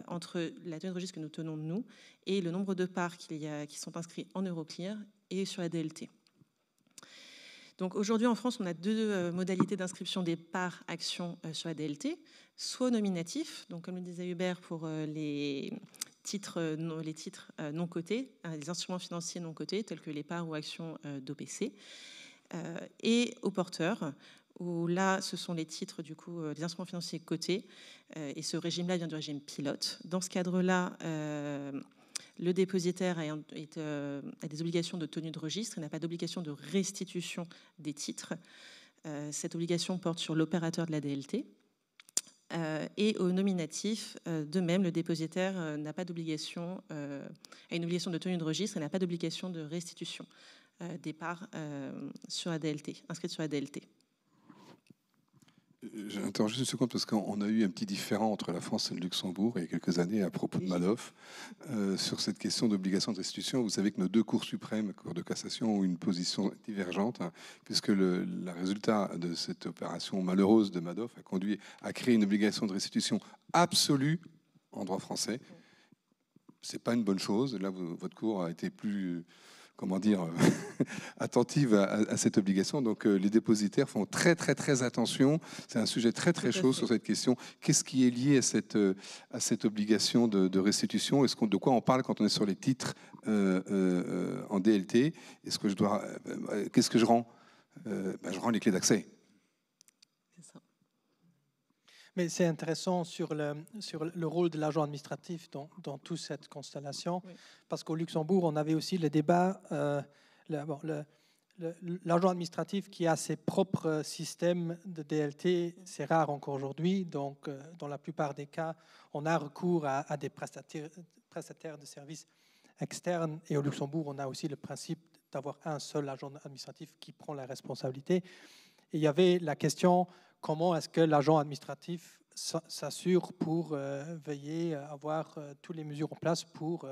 entre la tenue de registre que nous tenons nous et le nombre de parts qui sont inscrits en Euroclear et sur la DLT. Donc aujourd'hui en France, on a deux modalités d'inscription des parts actions sur la DLT, soit nominatif, donc comme le disait Hubert pour les titres non cotés, les instruments financiers non cotés tels que les parts ou actions d'OPC, et au porteur, où là ce sont les titres des instruments financiers cotés, et ce régime-là vient du régime pilote. Dans ce cadre-là, le dépositaire a des obligations de tenue de registre et n'a pas d'obligation de restitution des titres. Cette obligation porte sur l'opérateur de la DLT. Et au nominatif, de même, le dépositaire n'a pas d'obligation, a une obligation de tenue de registre et n'a pas d'obligation de restitution des parts sur la DLT, inscrites sur la DLT. J'interroge juste une seconde parce qu'on a eu un petit différend entre la France et le Luxembourg il y a quelques années à propos de Madoff sur cette question d'obligation de restitution. Vous savez que nos deux cours suprêmes, Cour de cassation, ont une position divergente, puisque le résultat de cette opération malheureuse de Madoff a conduit à créer une obligation de restitution absolue en droit français. C'est pas une bonne chose. Là, votre cour a été plus... attentive à cette obligation. Donc, les dépositaires font très, très, très attention. C'est un sujet très, très chaud sur cette question. Qu'est-ce qui est lié à cette obligation de restitution? De quoi on parle quand on est sur les titres en DLT? Qu'est-ce que je rends? Je rends les clés d'accès. Mais c'est intéressant sur le rôle de l'agent administratif dans toute cette constellation, oui. Parce qu'au Luxembourg, on avait aussi le débat, l'agent administratif qui a ses propres systèmes de DLT, c'est rare encore aujourd'hui, donc dans la plupart des cas, on a recours à des prestataires de services externes, et au Luxembourg, on a aussi le principe d'avoir un seul agent administratif qui prend la responsabilité. Et il y avait la question... Comment est-ce que l'agent administratif s'assure pour veiller à avoir toutes les mesures en place pour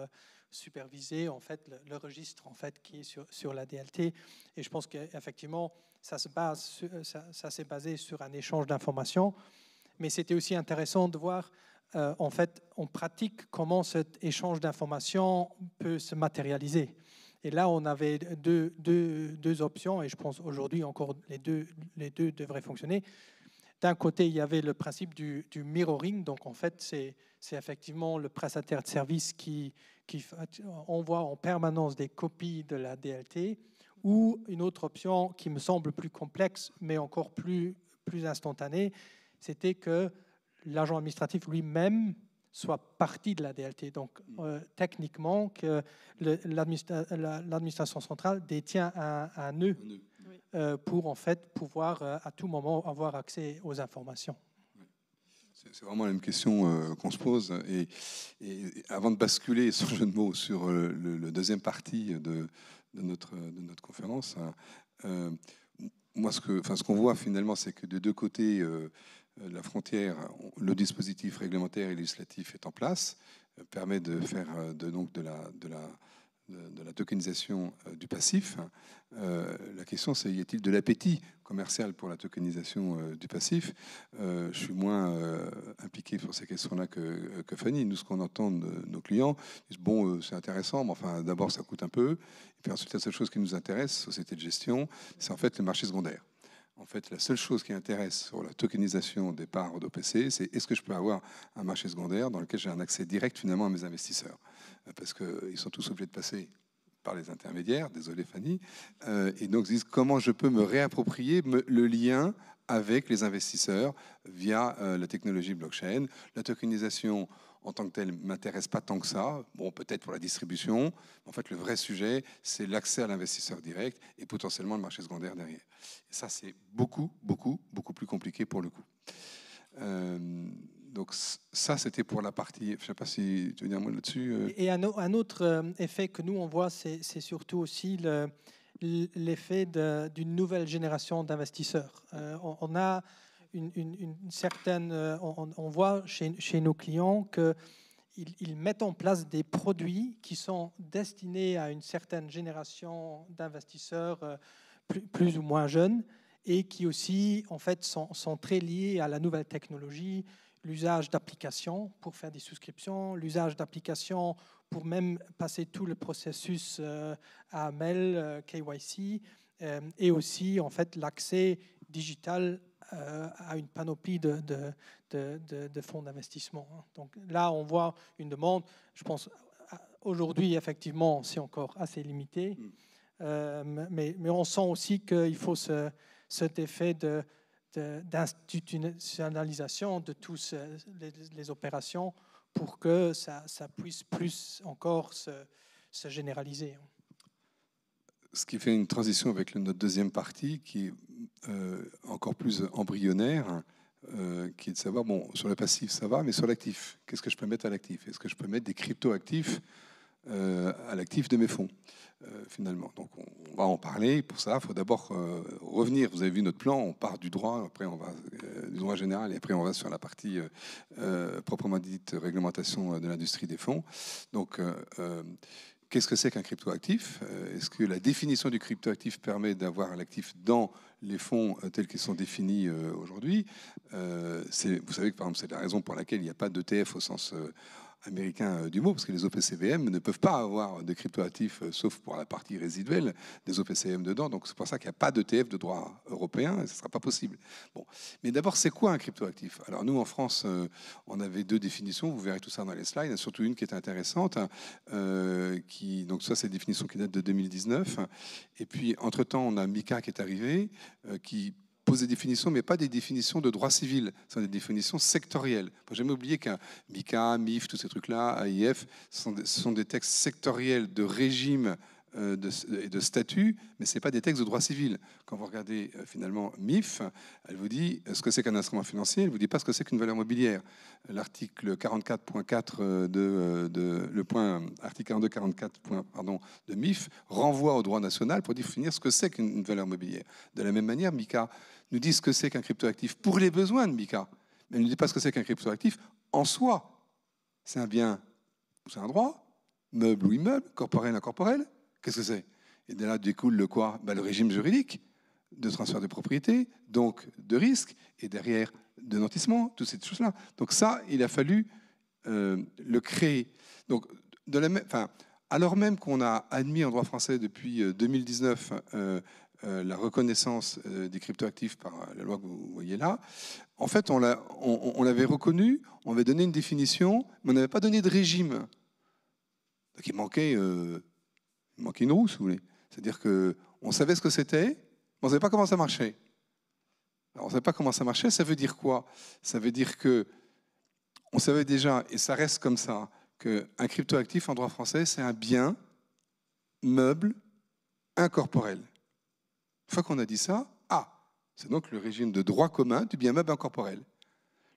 superviser en fait le registre en fait qui est sur la DLT? Et je pense qu'effectivement ça s'est basé sur un échange d'informations, mais c'était aussi intéressant de voir en fait en pratique comment cet échange d'informations peut se matérialiser. Et là, on avait deux options, et je pense aujourd'hui encore les deux devraient fonctionner. D'un côté, il y avait le principe du mirroring. Donc, en fait, c'est effectivement le prestataire de service qui envoie en permanence des copies de la DLT, ou une autre option qui me semble plus complexe, mais encore plus instantanée, c'était que l'agent administratif lui-même soit partie de la DLT. Donc, techniquement, que l'administration centrale détient un nœud. Pour en fait pouvoir à tout moment avoir accès aux informations. C'est vraiment la même question qu'on se pose. Et avant de basculer sur jeu de mots sur le deuxième partie de notre conférence, moi ce qu'on voit finalement, c'est que de deux côtés, la frontière, le dispositif réglementaire et législatif est en place, permet de faire de la tokenisation du passif. La question, c'est y a-t-il de l'appétit commercial pour la tokenisation du passif? Je suis moins impliqué sur ces questions-là que Fanny. Nous, ce qu'on entend de nos clients, ils disent bon, c'est intéressant, mais enfin, d'abord, ça coûte un peu. Et puis ensuite, la seule chose qui nous intéresse, société de gestion, c'est en fait le marché secondaire. En fait, la seule chose qui intéresse sur la tokenisation des parts d'OPC, c'est est-ce que je peux avoir un marché secondaire dans lequel j'ai un accès direct finalement à mes investisseurs. Parce qu'ils sont tous obligés de passer par les intermédiaires, désolé Fanny, et donc ils disent comment je peux me réapproprier le lien avec les investisseurs via la technologie blockchain. La tokenisation en tant que telle ne m'intéresse pas tant que ça. Bon, peut-être pour la distribution. Mais en fait, le vrai sujet, c'est l'accès à l'investisseur direct et potentiellement le marché secondaire derrière. Et ça, c'est beaucoup plus compliqué pour le coup. Donc ça, c'était pour la partie... Je ne sais pas si tu veux dire un mot là-dessus. Et un autre effet que nous, on voit, c'est surtout aussi l'effet d'une nouvelle génération d'investisseurs. On a une certaine... on voit chez nos clients qu'ils mettent en place des produits qui sont destinés à une certaine génération d'investisseurs plus ou moins jeunes et qui aussi, en fait, sont très liés à la nouvelle technologie, l'usage d'applications pour faire des souscriptions, l'usage d'applications pour même passer tout le processus AML, KYC, et aussi en fait l'accès digital à une panoplie de fonds d'investissement. Donc là, on voit une demande. Je pense aujourd'hui, effectivement, c'est encore assez limité, mais on sent aussi qu'il faut cet effet d'institutionnalisation de tous les opérations pour que ça puisse plus encore se généraliser. Ce qui fait une transition avec notre deuxième partie qui est encore plus embryonnaire, qui est de savoir, bon, sur le passif ça va, mais sur l'actif, qu'est-ce que je peux mettre à l'actif? Est-ce que je peux mettre des crypto-actifs à l'actif de mes fonds finalement? Donc on va en parler. Pour ça, il faut d'abord revenir. Vous avez vu notre plan, on part du droit, après on va du droit général, et après on va sur la partie proprement dite réglementation de l'industrie des fonds. Donc qu'est-ce que c'est qu'un cryptoactif? Est-ce que la définition du cryptoactif permet d'avoir l'actif dans les fonds tels qu'ils sont définis aujourd'hui? Vous savez que par exemple c'est la raison pour laquelle il n'y a pas d'ETF au sens américain du mot, parce que les OPCVM ne peuvent pas avoir de cryptoactifs, sauf pour la partie résiduelle des OPCVM dedans. Donc c'est pour ça qu'il n'y a pas d'ETF de droit européen, et ce ne sera pas possible. Bon. Mais d'abord, c'est quoi un cryptoactif? Alors nous, en France, on avait deux définitions, vous verrez tout ça dans les slides, surtout une qui est intéressante, donc ça c'est une définition qui date de 2019. Et puis, entre-temps, on a MiCA qui est arrivé, qui pose des définitions, mais pas des définitions de droit civil, ce sont des définitions sectorielles. Il ne faut jamais oublier qu'un MiCA, MIF, tous ces trucs-là, AIF, ce sont des textes sectoriels de régime et de statut, mais ce n'est pas des textes de droit civil. Quand vous regardez finalement MIF, elle vous dit ce que c'est qu'un instrument financier, elle ne vous dit pas ce que c'est qu'une valeur mobilière. L'article 44.4 article 42.44 de MIF renvoie au droit national pour définir ce que c'est qu'une valeur mobilière. De la même manière, MiCA nous dit ce que c'est qu'un cryptoactif pour les besoins de MiCA, mais elle ne dit pas ce que c'est qu'un cryptoactif en soi. C'est un bien ou c'est un droit, meuble ou immeuble, corporel, incorporel. Qu'est-ce que c'est? Et de là découle le quoi? Le régime juridique de transfert de propriété, donc de risque, et derrière de nantissement, toutes ces choses-là. Donc ça, il a fallu le créer. Donc, alors même qu'on a admis en droit français depuis 2019 la reconnaissance des cryptoactifs par la loi que vous voyez là, en fait, on l'avait reconnu, on avait donné une définition, mais on n'avait pas donné de régime. Donc il manquait une roue, si vous voulez. C'est-à-dire qu'on savait ce que c'était, mais on ne savait pas comment ça marchait. Alors, on ne savait pas comment ça marchait, ça veut dire quoi? Ça veut dire qu'on savait déjà, et ça reste comme ça, qu'un cryptoactif en droit français, c'est un bien meuble incorporel. Une fois qu'on a dit ça, c'est donc le régime de droit commun du bien meuble incorporel.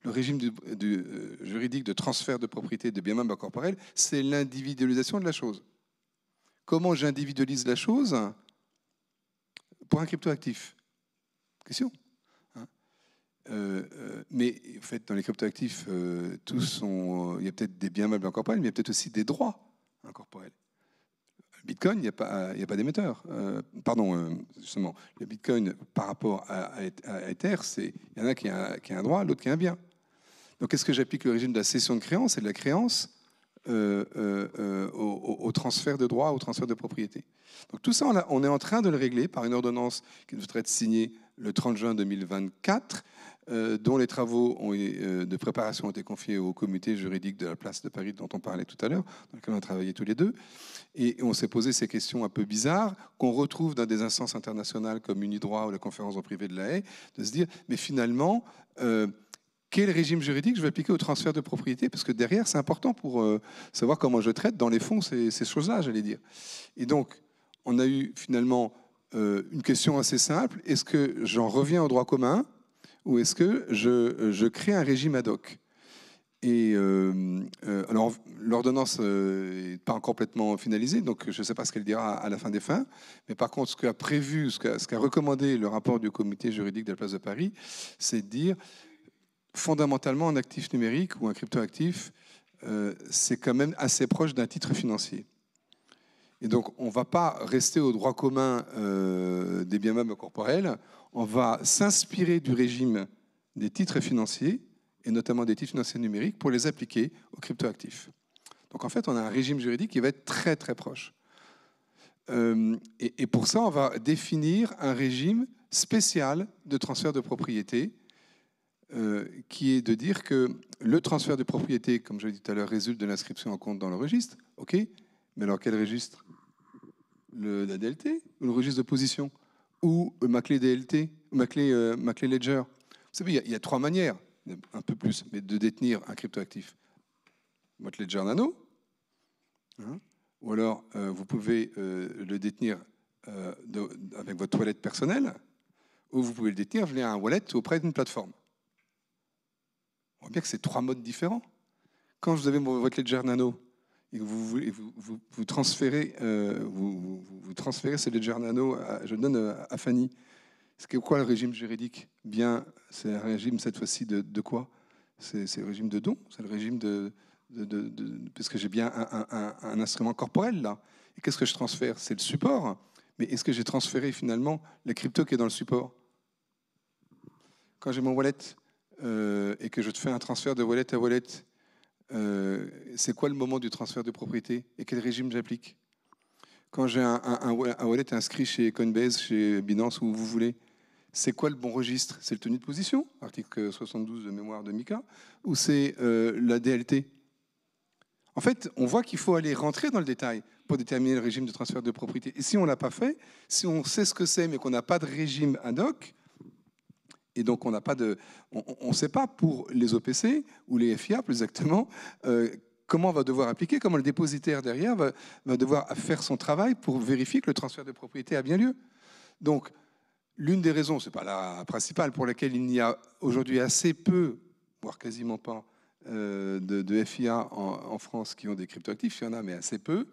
Le régime juridique de transfert de propriété de bien meuble incorporel, c'est l'individualisation de la chose. Comment j'individualise la chose pour un cryptoactif? Question. Mais en fait, dans les cryptoactifs, il y a peut-être des biens meubles incorporels, mais il y a peut-être aussi des droits incorporels. Le Bitcoin, il n'y a pas d'émetteur. Justement, le Bitcoin, par rapport à Ether, il y en a qui a un droit, l'autre qui a un bien. Donc, est-ce que j'applique le régime de la cession de créance et de la créance au transfert de droits, au transfert de propriété. Donc tout ça, on est en train de le régler par une ordonnance qui devrait être signée le 30 juin 2024, dont les travaux de préparation ont été confiés au comité juridique de la place de Paris dont on parlait tout à l'heure, dans lequel on a travaillé tous les deux. Et on s'est posé ces questions un peu bizarres qu'on retrouve dans des instances internationales comme Unidroit ou la conférence en privé de la Haye, de se dire, mais finalement, quel régime juridique je vais appliquer au transfert de propriété? Parce que derrière, c'est important pour savoir comment je traite dans les fonds ces choses-là, j'allais dire. Et donc, on a eu finalement une question assez simple. Est-ce que j'en reviens au droit commun ou est-ce que je crée un régime ad hoc? Et alors, l'ordonnance n'est pas complètement finalisée, donc je ne sais pas ce qu'elle dira à la fin des fins. Mais par contre, ce qu'a prévu, ce qu'a recommandé le rapport du comité juridique de la place de Paris, c'est de dire, fondamentalement, un actif numérique ou un cryptoactif, c'est quand même assez proche d'un titre financier. Et donc, on ne va pas rester au droit commun des biens meubles corporels, on va s'inspirer du régime des titres financiers, et notamment des titres financiers numériques, pour les appliquer aux cryptoactifs. Donc en fait, on a un régime juridique qui va être très très proche. Et pour ça, on va définir un régime spécial de transfert de propriété, qui est de dire que le transfert de propriété, comme je l'ai dit tout à l'heure, résulte de l'inscription en compte dans le registre. OK, mais alors quel registre? La DLT ou le registre de position? Ou ma clé DLT, ou ma clé Ledger? Vous savez, il y a trois manières, un peu plus, mais de détenir un cryptoactif. Votre Ledger Nano, hein, ou alors vous pouvez le détenir avec votre wallet personnel, ou vous pouvez le détenir via un wallet auprès d'une plateforme. On voit bien que c'est trois modes différents. Quand vous avez votre Ledger Nano et que vous transférez ce Ledger Nano, je le donne à Fanny. C'est quoi le régime juridique? Bien, c'est un régime cette fois-ci de quoi? C'est le régime de don, c'est le régime parce que j'ai bien un instrument corporel là. Et qu'est-ce que je transfère? C'est le support. Mais est-ce que j'ai transféré finalement la crypto qui est dans le support? Quand j'ai mon wallet et que je te fais un transfert de wallet à wallet, c'est quoi le moment du transfert de propriété et quel régime j'applique? Quand j'ai un wallet inscrit chez Coinbase, chez Binance, où vous voulez, c'est quoi le bon registre? C'est le tenu de position, article 72 de mémoire de MiCA, ou c'est la DLT? En fait, on voit qu'il faut aller rentrer dans le détail pour déterminer le régime de transfert de propriété. Et si on ne l'a pas fait, si on sait ce que c'est, mais qu'on n'a pas de régime ad hoc, et donc on ne sait pas pour les OPC ou les FIA, plus exactement, comment on va devoir appliquer, comment le dépositaire derrière va devoir faire son travail pour vérifier que le transfert de propriété a bien lieu. Donc, l'une des raisons, ce n'est pas la principale, pour laquelle il n'y a aujourd'hui assez peu, voire quasiment pas, de FIA en France qui ont des cryptoactifs. Il y en a, mais assez peu.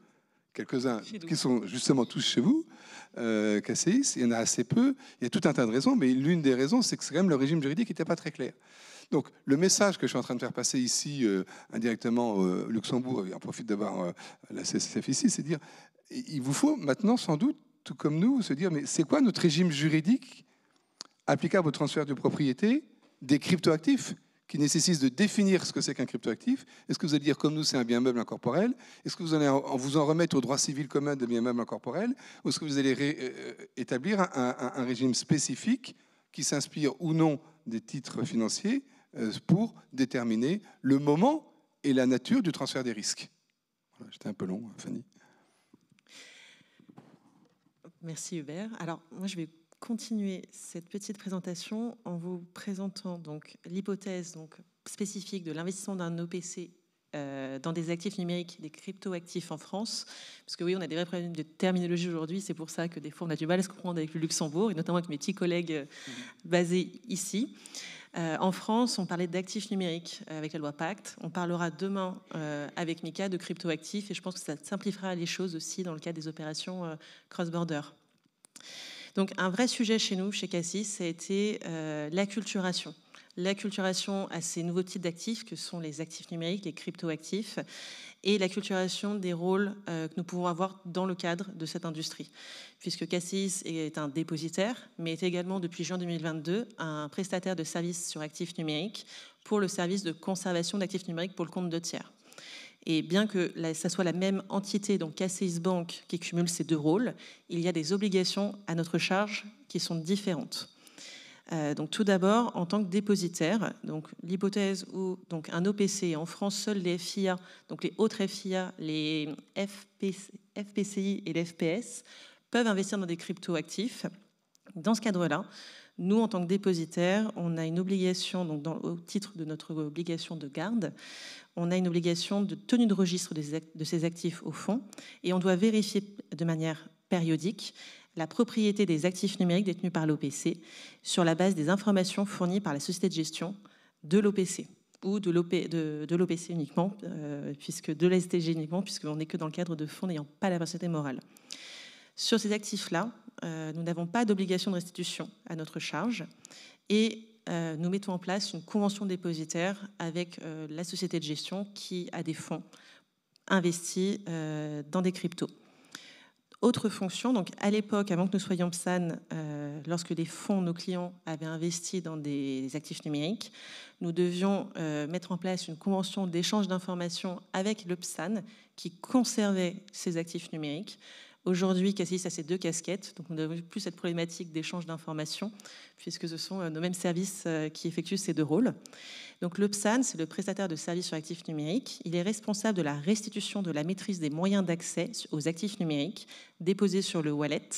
Quelques-uns qui sont justement tous chez vous, KCIS, il y en a assez peu. Il y a tout un tas de raisons, mais l'une des raisons, c'est que c'est quand même le régime juridique qui n'était pas très clair. Donc, le message que je suis en train de faire passer ici, indirectement au Luxembourg, et en profite d'avoir la CCF ici, c'est de dire, il vous faut maintenant, sans doute, tout comme nous, se dire, mais c'est quoi notre régime juridique applicable au transfert de propriété des cryptoactifs qui nécessite de définir ce que c'est qu'un cryptoactif? Est-ce que vous allez dire, comme nous, c'est un bien meuble incorporel? Est-ce que vous allez vous en remettre au droit civil commun de bien meuble incorporel? Ou est-ce que vous allez établir un régime spécifique qui s'inspire ou non des titres financiers pour déterminer le moment et la nature du transfert des risques? Voilà, j'étais un peu long, Fanny. Merci Hubert. Alors, moi, je vais continuer cette petite présentation en vous présentant donc l'hypothèse spécifique de l'investissement d'un OPC dans des actifs numériques, des cryptoactifs en France. Parce que oui, on a des vrais problèmes de terminologie aujourd'hui. C'est pour ça que des fois, on a du mal à se comprendre avec le Luxembourg, et notamment avec mes petits collègues basés ici. En France, on parlait d'actifs numériques avec la loi Pacte. On parlera demain avec MiCA de cryptoactifs, et je pense que ça simplifiera les choses aussi dans le cadre des opérations cross-border. Donc un vrai sujet chez nous, chez Cassis, ça a été l'acculturation. L'acculturation à ces nouveaux types d'actifs que sont les actifs numériques, les cryptoactifs, et l'acculturation des rôles que nous pouvons avoir dans le cadre de cette industrie. Puisque Cassis est un dépositaire, mais est également depuis juin 2022 un prestataire de services sur actifs numériques pour le service de conservation d'actifs numériques pour le compte de tiers. Et bien que ça soit la même entité, donc CACEIS Bank, qui cumule ces deux rôles, il y a des obligations à notre charge qui sont différentes. Donc tout d'abord, en tant que dépositaire, donc l'hypothèse où donc un OPC, en France, seuls les FIA, donc les autres FIA, les FPCI et les FPS, peuvent investir dans des cryptoactifs. Dans ce cadre-là, nous, en tant que dépositaire, on a une obligation, donc au titre de notre obligation de garde, on a une obligation de tenue de registre de ces actifs au fond, et on doit vérifier de manière périodique la propriété des actifs numériques détenus par l'OPC sur la base des informations fournies par la société de gestion de l'OPC ou de l'OPC uniquement, puisque de la STG uniquement, puisqu'on n'est que dans le cadre de fonds n'ayant pas la personnalité morale. Sur ces actifs-là, nous n'avons pas d'obligation de restitution à notre charge et nous mettons en place une convention dépositaire avec la société de gestion qui a des fonds investis dans des cryptos. Autre fonction, donc à l'époque, avant que nous soyons PSAN, lorsque les fonds, nos clients, avaient investi dans des actifs numériques, nous devions mettre en place une convention d'échange d'informations avec le PSAN qui conservait ces actifs numériques. Aujourd'hui, CACEIS a ces deux casquettes, donc on ne devrait plus cette problématique d'échange d'informations, puisque ce sont nos mêmes services qui effectuent ces deux rôles. Donc le PSAN, c'est le prestataire de services sur actifs numériques. Il est responsable de la restitution de la maîtrise des moyens d'accès aux actifs numériques déposés sur le wallet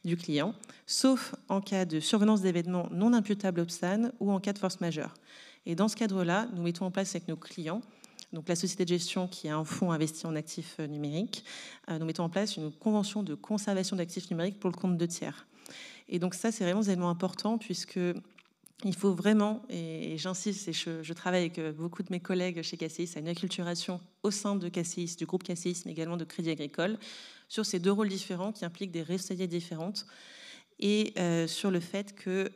du client, sauf en cas de survenance d'événements non imputables au PSAN ou en cas de force majeure. Et dans ce cadre-là, nous mettons en place avec nos clients, donc la société de gestion qui a un fonds investi en actifs numériques, nous mettons en place une convention de conservation d'actifs numériques pour le compte de tiers. Et donc ça, c'est vraiment un élément important puisque il faut vraiment, et j'insiste, et je travaille avec beaucoup de mes collègues chez CACEIS, à une acculturation au sein de CACEIS, du groupe CACEIS, mais également de Crédit Agricole, sur ces deux rôles différents qui impliquent des responsabilités différentes et sur le fait que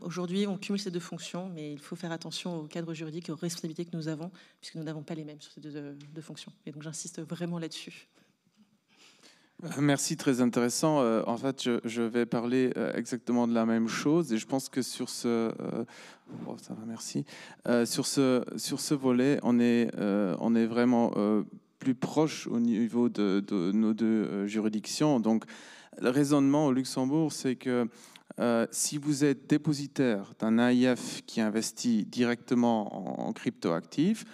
aujourd'hui, on cumule ces deux fonctions, mais il faut faire attention au cadre juridique et aux responsabilités que nous avons, puisque nous n'avons pas les mêmes sur ces deux fonctions. Et donc, j'insiste vraiment là-dessus. Merci, très intéressant. En fait, je vais parler exactement de la même chose, et je pense que sur ce, ça va, merci. Sur ce volet, on est vraiment plus proche au niveau de nos deux juridictions. Donc, le raisonnement au Luxembourg, c'est que si vous êtes dépositaire d'un AIF qui investit directement en cryptoactifs,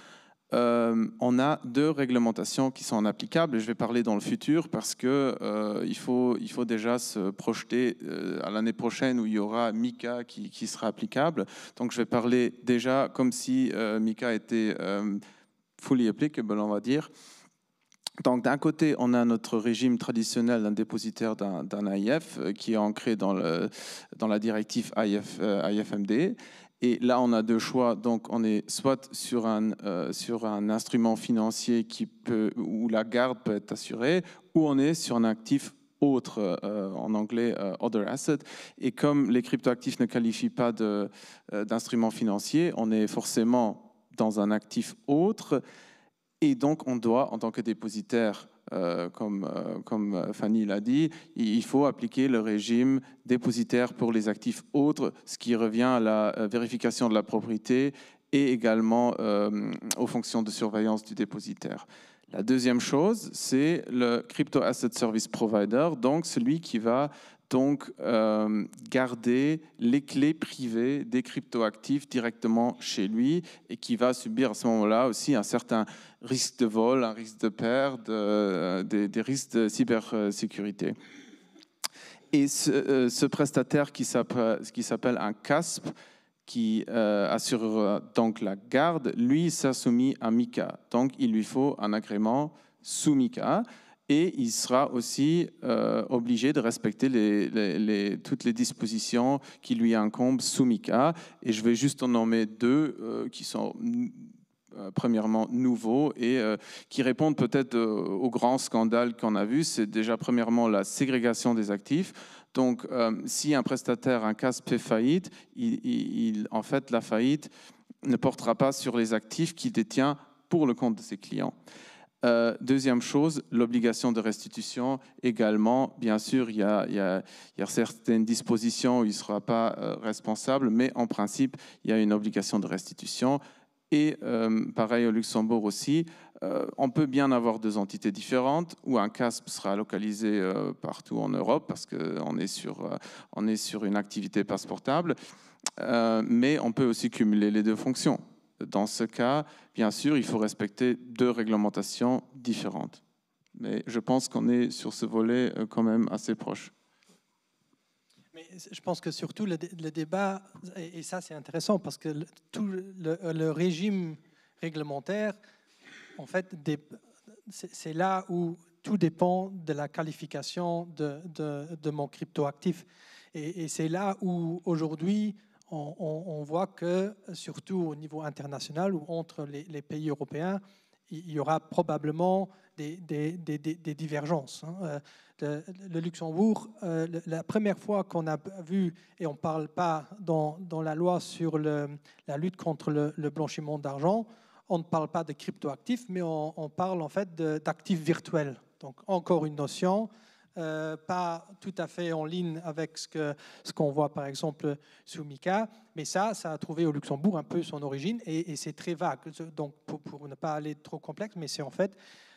on a deux réglementations qui sont applicables, et je vais parler dans le futur parce que il faut déjà se projeter à l'année prochaine où il y aura MiCA qui sera applicable. Donc je vais parler déjà comme si MiCA était fully applicable, on va dire. Donc d'un côté, on a notre régime traditionnel d'un dépositaire d'un AIF qui est ancré dans la directive AIFMD. Et là, on a deux choix. Donc, on est soit sur un instrument financier où la garde peut être assurée, ou on est sur un actif autre, en anglais other asset. Et comme les cryptoactifs ne qualifient pas d'instrument financier, on est forcément dans un actif autre. Et donc, on doit, en tant que dépositaire, comme Fanny l'a dit, il faut appliquer le régime dépositaire pour les actifs autres, ce qui revient à la vérification de la propriété et également aux fonctions de surveillance du dépositaire. La deuxième chose, c'est le Crypto Asset Service Provider, donc celui qui va donc garder les clés privées des cryptoactifs directement chez lui et qui va subir à ce moment-là aussi un certain risque de vol, un risque de perte, des risques de cybersécurité. Et ce prestataire qui s'appelle un CASP, qui assure donc la garde, lui s'est soumis à MiCA. Donc il lui faut un agrément sous MiCA. Et il sera aussi obligé de respecter toutes les dispositions qui lui incombent sous MiCA. Et je vais juste en nommer deux qui sont premièrement nouveaux et qui répondent peut-être au grand scandale qu'on a vu. C'est déjà premièrement la ségrégation des actifs. Donc si un prestataire, un CASP fait faillite, en fait la faillite ne portera pas sur les actifs qu'il détient pour le compte de ses clients. Deuxième chose, l'obligation de restitution également. Bien sûr, il y a certaines dispositions où il ne sera pas responsable, mais en principe, il y a une obligation de restitution. Et pareil au Luxembourg aussi, on peut bien avoir deux entités différentes où un CASP sera localisé partout en Europe parce qu'on est sur une activité passeportable, mais on peut aussi cumuler les deux fonctions. Dans ce cas, bien sûr, il faut respecter deux réglementations différentes. Mais je pense qu'on est sur ce volet quand même assez proche. Mais je pense que surtout le débat, et ça c'est intéressant parce que tout le régime réglementaire, en fait, c'est là où tout dépend de la qualification de mon cryptoactif. Et c'est là où aujourd'hui on voit que, surtout au niveau international ou entre les pays européens, il y aura probablement des divergences. Le Luxembourg, la première fois qu'on a vu, et on ne parle pas dans la loi sur la lutte contre le blanchiment d'argent, on ne parle pas de cryptoactifs, mais on parle en fait d'actifs virtuels. Donc encore une notion, pas tout à fait en ligne avec ce qu'on voit par exemple sous MiCA, mais ça a trouvé au Luxembourg un peu son origine et c'est très vague. Donc pour ne pas aller trop complexe, mais c'est en fait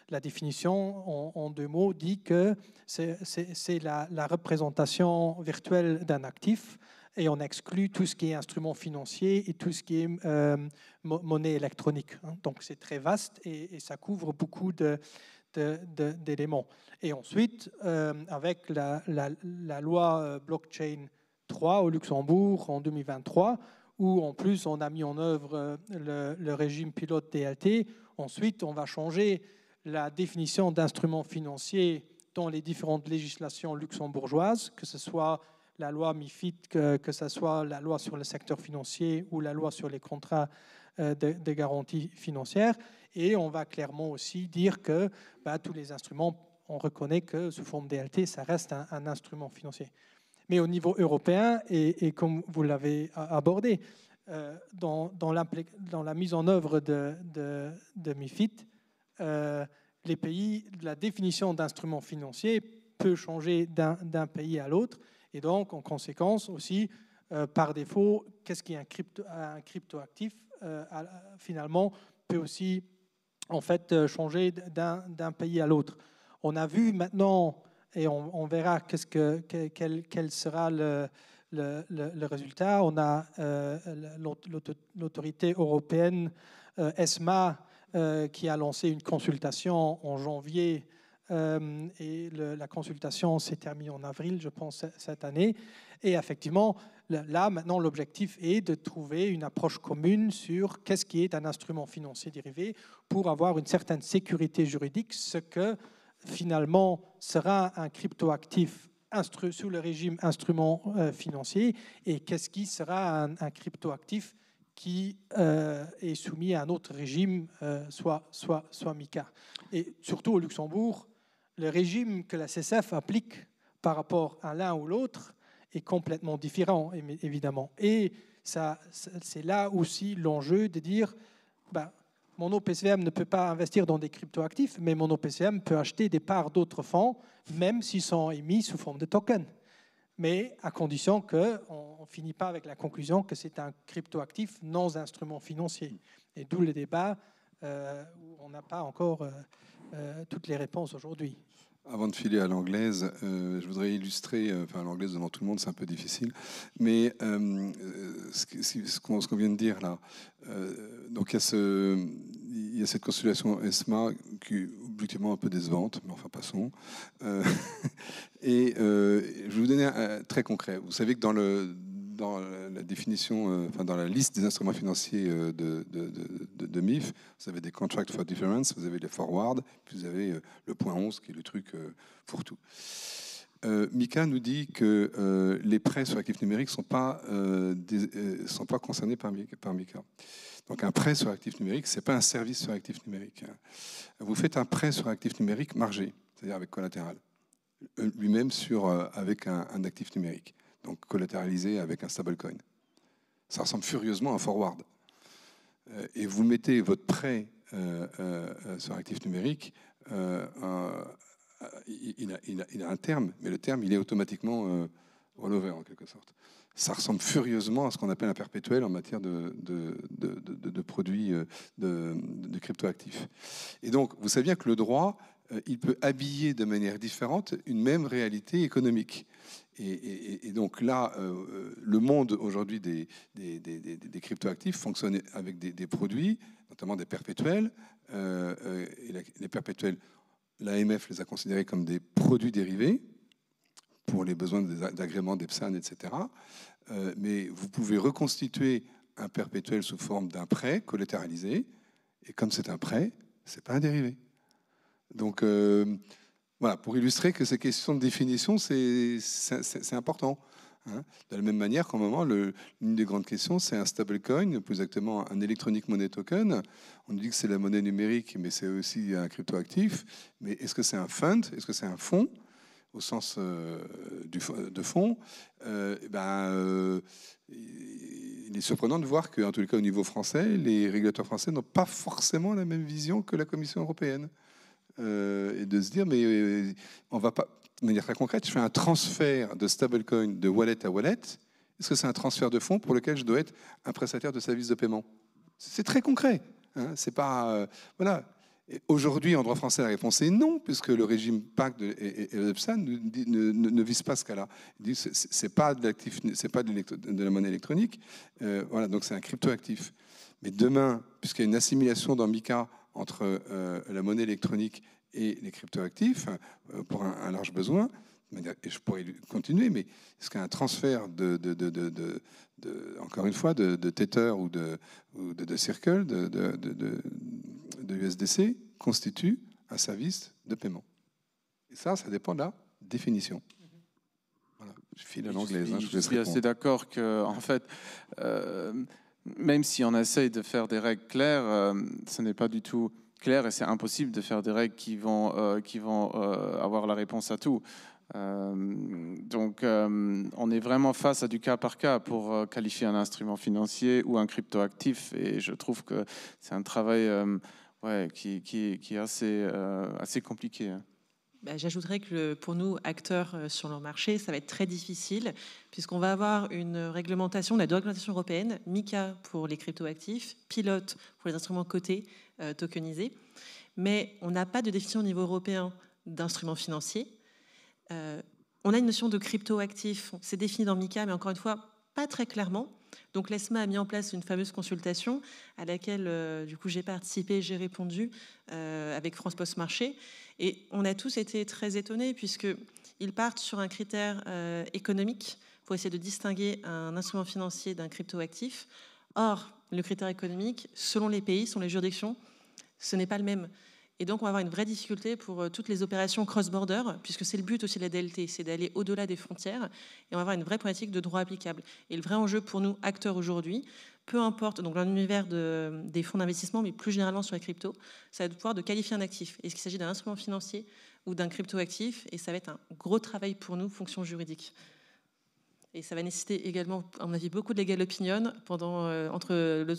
la définition en deux mots dit que c'est la représentation virtuelle d'un actif et on exclut tout ce qui est instrument financier et tout ce qui est monnaie électronique. Donc c'est très vaste et ça couvre beaucoup d'éléments. Et ensuite, avec la loi blockchain 3 au Luxembourg en 2023, où en plus on a mis en œuvre le régime pilote DLT, ensuite on va changer la définition d'instruments financiers dans les différentes législations luxembourgeoises, que ce soit la loi MIFID, que ce soit la loi sur le secteur financier ou la loi sur les contrats de garantie financière. Et on va clairement aussi dire que tous les instruments, on reconnaît que sous forme DLT, ça reste un instrument financier. Mais au niveau européen, et comme vous l'avez abordé, dans la mise en œuvre de MIFID, les pays, la définition d'instrument financier peut changer d'un pays à l'autre. Et donc, en conséquence aussi, par défaut, qu'est-ce qui est un cryptoactif finalement peut aussi en fait changer d'un pays à l'autre. On a vu maintenant, et on verra quel sera le résultat. On a l'autorité européenne ESMA qui a lancé une consultation en janvier et la consultation s'est terminée en avril, je pense, cette année. Et effectivement, là, maintenant, l'objectif est de trouver une approche commune sur qu'est-ce qui est un instrument financier dérivé pour avoir une certaine sécurité juridique, ce que finalement sera un cryptoactif sous le régime instrument financier et qu'est-ce qui sera un cryptoactif qui est soumis à un autre régime, soit MiCA. Et surtout au Luxembourg, le régime que la CCF applique par rapport à l'un ou l'autre est complètement différent, évidemment. Et c'est là aussi l'enjeu de dire mon OPCVM ne peut pas investir dans des cryptoactifs, mais mon OPCVM peut acheter des parts d'autres fonds, même s'ils sont émis sous forme de token. Mais à condition qu'on ne finit pas avec la conclusion que c'est un cryptoactif non instrument financier. Et d'où le débat où on n'a pas encore toutes les réponses aujourd'hui. Avant de filer à l'anglaise, je voudrais illustrer, enfin l'anglaise devant tout le monde c'est un peu difficile, mais ce qu'on vient de dire là, donc il y a cette constellation ESMA qui est objectivement un peu décevante, mais enfin passons. Et je vais vous donner un très concret. Vous savez que dans la définition, enfin dans la liste des instruments financiers de MIF, vous avez des contracts for difference, vous avez les forwards, puis vous avez le point 11 qui est le truc pour tout. MiCA nous dit que les prêts sur actifs numériques ne sont pas concernés par MiCA. Donc un prêt sur actif numérique, ce n'est pas un service sur actif numérique. Vous faites un prêt sur actif numérique margé, c'est-à-dire avec collatéral, lui-même avec un actif numérique, donc collatéralisé avec un stablecoin. Ça ressemble furieusement à un forward. Et vous mettez votre prêt sur actif numérique, il a un terme, mais le terme, il est automatiquement rollover en quelque sorte. ça ressemble furieusement à ce qu'on appelle un perpétuel en matière de produits de cryptoactifs. Et donc, vous savez bien que le droit, il peut habiller de manière différente une même réalité économique. Et donc là, le monde aujourd'hui des cryptoactifs fonctionne avec des produits, notamment des perpétuels. Et les perpétuels, l'AMF les a considérés comme des produits dérivés pour les besoins d'agrément d'EPSAN, etc. Mais vous pouvez reconstituer un perpétuel sous forme d'un prêt collatéralisé, et comme c'est un prêt, c'est pas un dérivé. Donc voilà, pour illustrer que ces questions de définition, c'est important. Hein. De la même manière qu'en moment, l'une des grandes questions, c'est un stablecoin, plus exactement un electronic money token. On dit que c'est la monnaie numérique, mais c'est aussi un cryptoactif. Mais est-ce que c'est un fund? Est-ce que c'est un fonds au sens de fonds? Il est surprenant de voir qu'en tous les cas, au niveau français, les régulateurs français n'ont pas forcément la même vision que la Commission européenne. Et de se dire, mais on va pas, de manière très concrète, je fais un transfert de stablecoin de wallet à wallet. Est-ce que c'est un transfert de fonds pour lequel je dois être un prestataire de services de paiement? C'est très concret. Hein, c'est pas voilà. Aujourd'hui, en droit français, la réponse est non, puisque le régime PAC et l'EPSAN ne vise pas ce cas-là. C'est pas de l'actif, c'est pas de la monnaie électronique. Voilà, donc c'est un cryptoactif. Mais demain, puisqu'il y a une assimilation dans MiCA entre la monnaie électronique et les cryptoactifs, pour un large besoin, et je pourrais continuer, mais est-ce qu'un transfert encore une fois, de Tether ou de Circle, de USDC, constitue un service de paiement? Et ça dépend de la définition. Voilà. Je file à l'anglaise. Je suis assez d'accord que, en fait, même si on essaye de faire des règles claires, ce n'est pas du tout clair et c'est impossible de faire des règles qui vont avoir la réponse à tout. Donc, on est vraiment face à du cas par cas pour qualifier un instrument financier ou un cryptoactif, et je trouve que c'est un travail qui est assez compliqué. J'ajouterais que pour nous, acteurs sur le marché, ça va être très difficile puisqu'on va avoir une réglementation, la réglementation européenne, MiCA pour les cryptoactifs, Pilote pour les instruments cotés, tokenisés, mais on n'a pas de définition au niveau européen d'instruments financiers. On a une notion de cryptoactif, c'est défini dans MiCA, mais encore une fois, pas très clairement. Donc l'ESMA a mis en place une fameuse consultation à laquelle du coup j'ai participé, j'ai répondu avec France Post Marché, et on a tous été très étonnés puisqu'ils partent sur un critère économique pour essayer de distinguer un instrument financier d'un cryptoactif. Or, le critère économique, selon les pays, selon les juridictions, ce n'est pas le même. Et donc, on va avoir une vraie difficulté pour toutes les opérations cross-border, puisque c'est le but aussi de la DLT, c'est d'aller au-delà des frontières, et on va avoir une vraie problématique de droit applicable. Et le vrai enjeu pour nous, acteurs aujourd'hui, peu importe, donc dans l'univers des fonds d'investissement, mais plus généralement sur les cryptos, ça va être de pouvoir de qualifier un actif. Est-ce qu'il s'agit d'un instrument financier ou d'un cryptoactif? Et ça va être un gros travail pour nous, fonction juridique. Et ça va nécessiter également, à mon avis, beaucoup de legal opinion entre le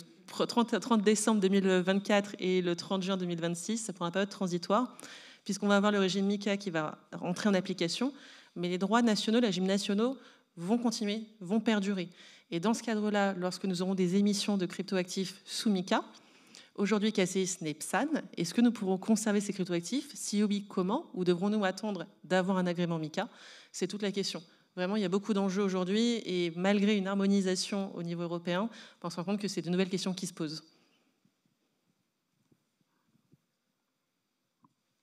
30 décembre 2024 et le 30 juin 2026, pour une période transitoire, puisqu'on va avoir le régime MiCA qui va entrer en application, mais les droits nationaux, les régimes nationaux vont continuer, vont perdurer. Et dans ce cadre-là, lorsque nous aurons des émissions de cryptoactifs sous MiCA, aujourd'hui KCIS n'est PSAN, est-ce que nous pourrons conserver ces cryptoactifs? Si oui, comment? Ou devrons-nous attendre d'avoir un agrément MiCA? C'est toute la question. Vraiment, il y a beaucoup d'enjeux aujourd'hui et malgré une harmonisation au niveau européen, on se rend compte que c'est de nouvelles questions qui se posent.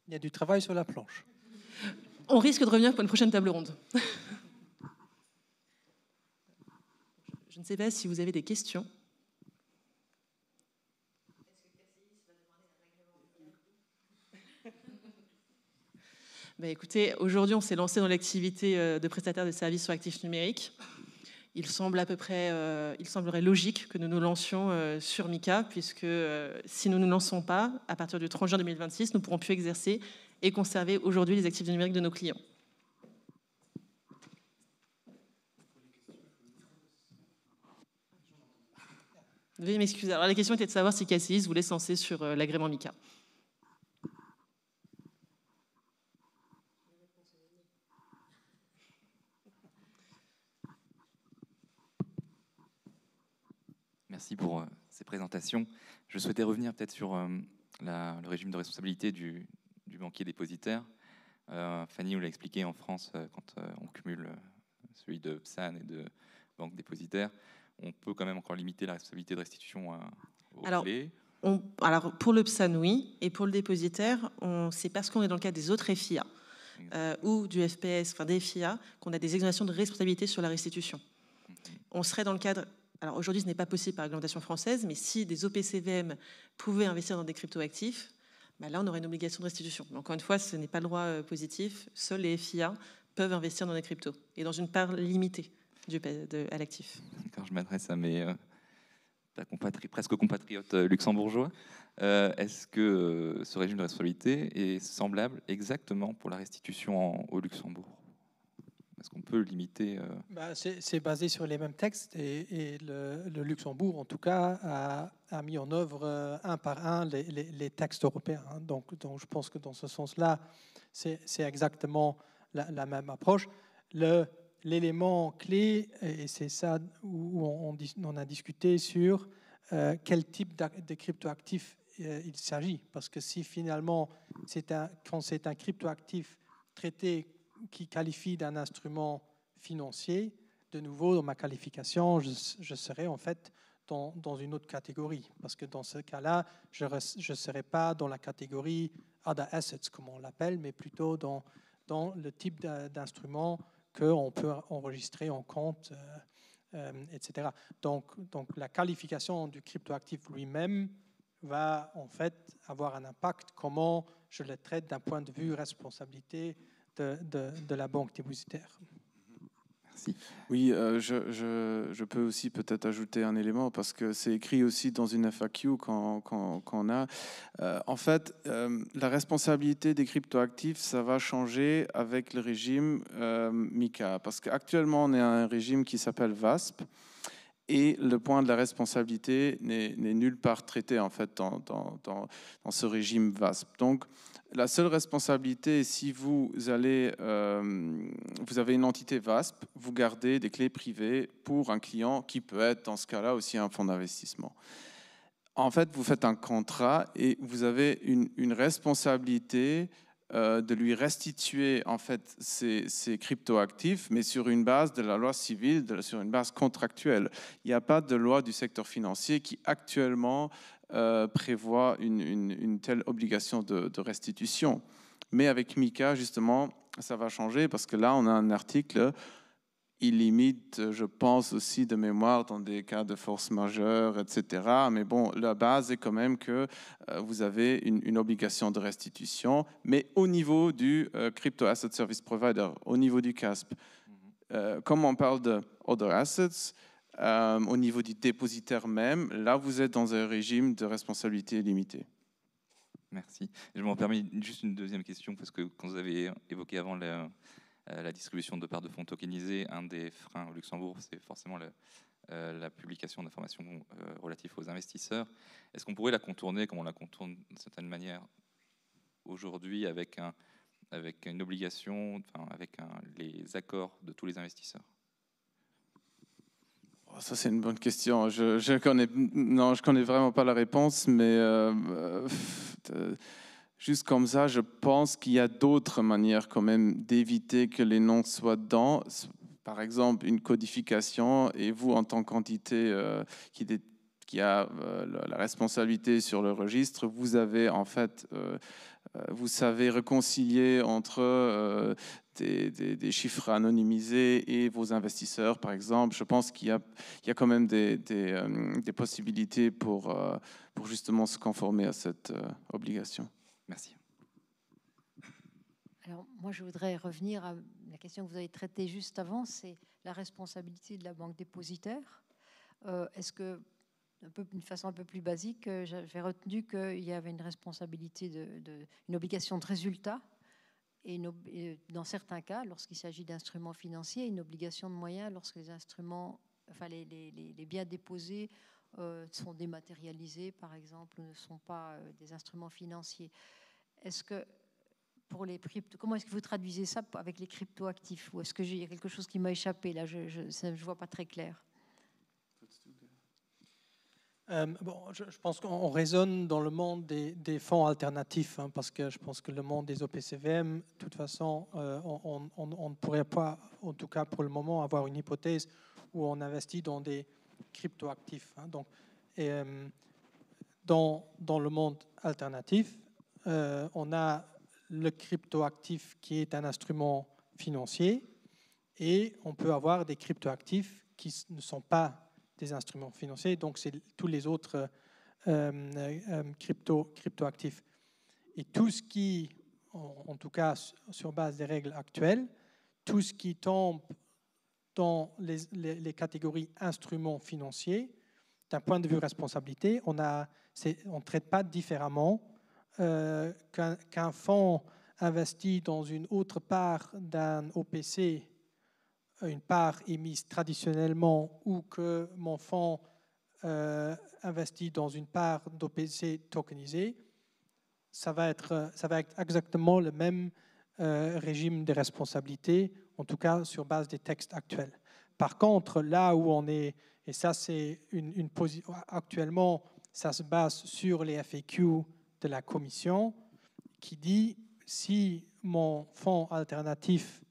Il y a du travail sur la planche. On risque de revenir pour une prochaine table ronde. Je ne sais pas si vous avez des questions. Écoutez, aujourd'hui, on s'est lancé dans l'activité de prestataire de services sur actifs numériques. Il semblerait logique que nous nous lancions sur MiCA, puisque si nous ne nous lançons pas, à partir du 30 juin 2026, nous ne pourrons plus exercer et conserver aujourd'hui les actifs numériques de nos clients. Veuillez m'excuser. Alors la question était de savoir si KCIS voulait se lancer sur l'agrément MiCA. merci pour ces présentations. Je souhaitais revenir peut-être sur le régime de responsabilité du banquier dépositaire. Fanny nous l'a expliqué, en France, quand on cumule celui de PSAN et de banque dépositaire, on peut quand même encore limiter la responsabilité de restitution aux clés. Alors, pour le PSAN, oui, et pour le dépositaire, c'est parce qu'on est dans le cadre des autres FIA ou du FPS, enfin des FIA, qu'on a des exonérations de responsabilité sur la restitution. On serait dans le cadre... Alors aujourd'hui, ce n'est pas possible par réglementation française, mais si des OPCVM pouvaient investir dans des cryptoactifs, là, on aurait une obligation de restitution. Mais encore une fois, ce n'est pas le droit positif. Seuls les FIA peuvent investir dans des cryptos et dans une part limitée à l'actif. Quand je m'adresse à mes presque compatriotes luxembourgeois, est-ce que ce régime de responsabilité est semblable exactement pour la restitution au Luxembourg? Est-ce qu'on peut le limiter C'est basé sur les mêmes textes et le Luxembourg, en tout cas, a mis en œuvre un par un les textes européens. Donc, je pense que dans ce sens-là, c'est exactement la même approche. L'élément clé, et c'est ça où on a discuté sur quel type de cryptoactif il s'agit. Parce que si finalement, quand c'est un cryptoactif traité qui qualifie d'un instrument financier, de nouveau, dans ma qualification, je serais en fait dans une autre catégorie. Parce que dans ce cas-là, je ne serais pas dans la catégorie other assets, comme on l'appelle, mais plutôt dans le type d'instrument qu'on peut enregistrer en compte, etc. Donc, la qualification du cryptoactif lui-même va en fait avoir un impact, comment je le traite d'un point de vue responsabilité de la banque dépositaire. Merci. Oui, je peux aussi peut-être ajouter un élément parce que c'est écrit aussi dans une FAQ qu'on a. En fait, la responsabilité des cryptoactifs, ça va changer avec le régime MiCA parce qu'actuellement, on est à un régime qui s'appelle VASP et le point de la responsabilité n'est nulle part traité en fait dans ce régime VASP. Donc, la seule responsabilité, si vous avez une entité VASP, vous gardez des clés privées pour un client qui peut être, dans ce cas-là, aussi un fonds d'investissement. En fait, vous faites un contrat et vous avez une responsabilité de lui restituer en fait ces cryptoactifs, mais sur une base de la loi civile, sur une base contractuelle. Il n'y a pas de loi du secteur financier qui actuellement prévoit une telle obligation de restitution. Mais avec MiCA, justement, ça va changer parce que là, on a un article, il limite, je pense aussi de mémoire, dans des cas de force majeure, etc. Mais bon, la base est quand même que vous avez une obligation de restitution, mais au niveau du Crypto Asset Service Provider, au niveau du CASP. Comme on parle de Other Assets, au niveau du dépositaire même, là, vous êtes dans un régime de responsabilité limitée. Merci. Je m'en permets juste une deuxième question, parce que quand vous avez évoqué avant la distribution de parts de fonds tokenisés, un des freins au Luxembourg, c'est forcément la publication d'informations relatives aux investisseurs. Est-ce qu'on pourrait la contourner, comme on la contourne d'une certaine manière aujourd'hui, avec une obligation, avec les accords de tous les investisseurs? Ça, c'est une bonne question. Je connais vraiment pas la réponse, mais juste comme ça, je pense qu'il y a d'autres manières quand même d'éviter que les noms soient dedans. Par exemple, une codification, et vous, en tant qu'entité qui a la responsabilité sur le registre, vous avez en fait, vous savez réconcilier entre des chiffres anonymisés et vos investisseurs, par exemple. Je pense qu'il y a quand même des possibilités pour justement se conformer à cette obligation. Merci. Alors, moi, je voudrais revenir à la question que vous avez traitée juste avant, c'est la responsabilité de la banque dépositaire. Est-ce que, d'une façon un peu plus basique, j'avais retenu qu'il y avait une responsabilité, une obligation de résultat, et dans certains cas, lorsqu'il s'agit d'instruments financiers, une obligation de moyens lorsque les instruments, enfin les biens déposés sont dématérialisés, par exemple, ou ne sont pas des instruments financiers. Est-ce que pour les comment est-ce que vous traduisez ça avec les cryptoactifs? Ou est-ce qu'il y a quelque chose qui m'a échappé là? Je ne vois pas très clair. Je pense qu'on raisonne dans le monde des fonds alternatifs, hein, parce que je pense que le monde des OPCVM, de toute façon, on ne pourrait pas, en tout cas pour le moment, avoir une hypothèse où on investit dans des cryptoactifs. Hein. Donc, dans le monde alternatif, on a le cryptoactif qui est un instrument financier, et on peut avoir des cryptoactifs qui ne sont pas des instruments financiers, donc c'est tous les autres cryptoactifs. Et tout ce qui, en tout cas sur base des règles actuelles, tout ce qui tombe dans les catégories instruments financiers, d'un point de vue responsabilité, on ne traite pas différemment qu'un fonds investi dans une autre part d'un OPC, une part émise traditionnellement, ou que mon fonds investit dans une part d'OPC tokenisé, ça va être exactement le même régime de responsabilité, en tout cas sur base des textes actuels. Par contre, là où on est, et ça c'est une position, actuellement ça se base sur les FAQ de la Commission, qui dit si mon fonds alternatif,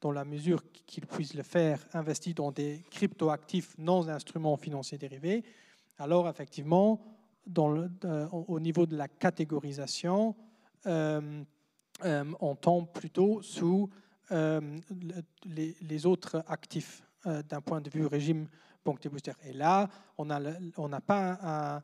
dans la mesure qu'il puisse le faire, investi dans des cryptoactifs non instruments financiers dérivés, alors effectivement, au niveau de la catégorisation, on tombe plutôt sous les autres actifs d'un point de vue régime banque dépositaire. Et là, on n'a pas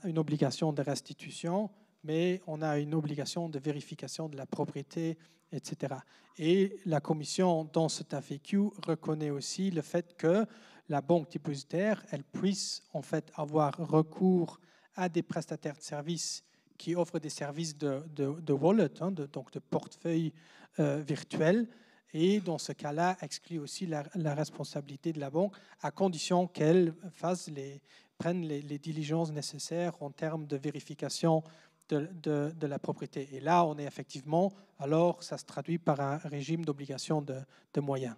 une obligation de restitution, mais on a une obligation de vérification de la propriété, etc. Et la Commission, dans cet FAQ, reconnaît aussi le fait que la banque dépositaire, elle puisse en fait avoir recours à des prestataires de services qui offrent des services de wallet, hein, donc de portefeuille virtuel, et dans ce cas-là, exclut aussi la responsabilité de la banque, à condition qu'elle prenne les diligences nécessaires en termes de vérification de la propriété. Et là, on est effectivement, alors ça se traduit par un régime d'obligation de moyens.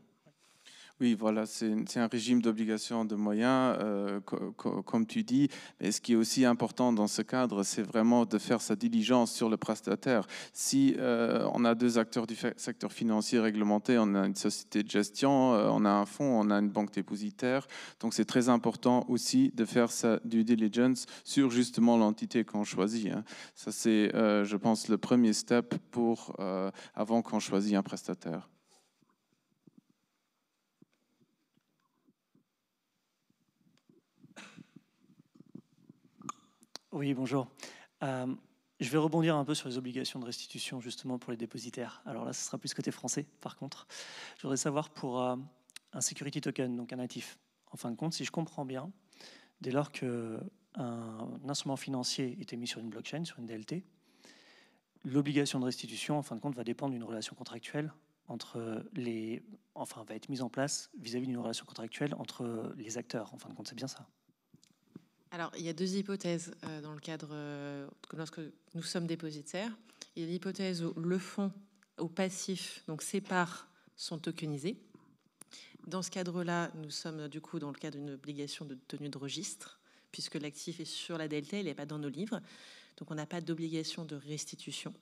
Oui, voilà, c'est un régime d'obligation de moyens, comme tu dis. Mais ce qui est aussi important dans ce cadre, c'est vraiment de faire sa diligence sur le prestataire. Si on a deux acteurs du secteur financier réglementé, on a une société de gestion, on a un fonds, on a une banque dépositaire. Donc c'est très important aussi de faire sa due diligence sur justement l'entité qu'on choisit. Hein. Ça, c'est, je pense, le premier step avant qu'on choisit un prestataire. Oui, bonjour. Je vais rebondir un peu sur les obligations de restitution justement pour les dépositaires. Alors là, ce sera plus côté français, par contre. Je voudrais savoir pour un security token, donc un natif. En fin de compte, si je comprends bien, dès lors qu'un instrument financier est émis sur une blockchain, sur une DLT, l'obligation de restitution, en fin de compte, va dépendre d'une relation contractuelle va être mise en place vis-à-vis d'une relation contractuelle entre les acteurs. En fin de compte, c'est bien ça? Alors, il y a deux hypothèses dans le cadre, lorsque nous sommes dépositaires. Il y a l'hypothèse où le fonds au passif, donc ses parts, sont tokenisées. Dans ce cadre-là, nous sommes du coup dans le cadre d'une obligation de tenue de registre, puisque l'actif est sur la DLT, il n'est pas dans nos livres. Donc, on n'a pas d'obligation de restitution.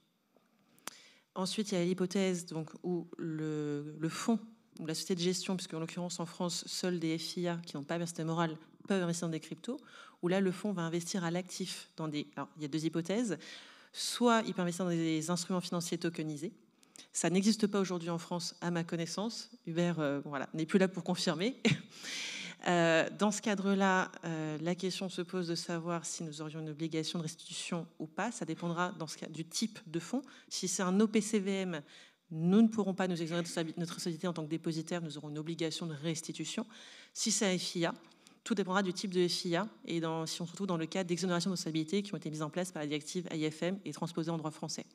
Ensuite, il y a l'hypothèse donc, où le fonds ou la société de gestion, puisque en l'occurrence en France, seuls des FIA qui n'ont pas personne morale peuvent investir dans des cryptos, où là, le fonds va investir à l'actif dans des... Alors, il y a deux hypothèses. Soit il peut investir dans des instruments financiers tokenisés. Ça n'existe pas aujourd'hui en France, à ma connaissance. Hubert n'est plus là pour confirmer. Dans ce cadre-là, la question se pose de savoir si nous aurions une obligation de restitution ou pas. Ça dépendra dans ce cas du type de fonds. Si c'est un OPCVM, nous ne pourrons pas nous exonérer de notre société en tant que dépositaire. Nous aurons une obligation de restitution. Si c'est un FIA, tout dépendra du type de FIA et si on se retrouve dans le cas d'exonération de responsabilité qui ont été mises en place par la directive AIFM et transposées en droit français.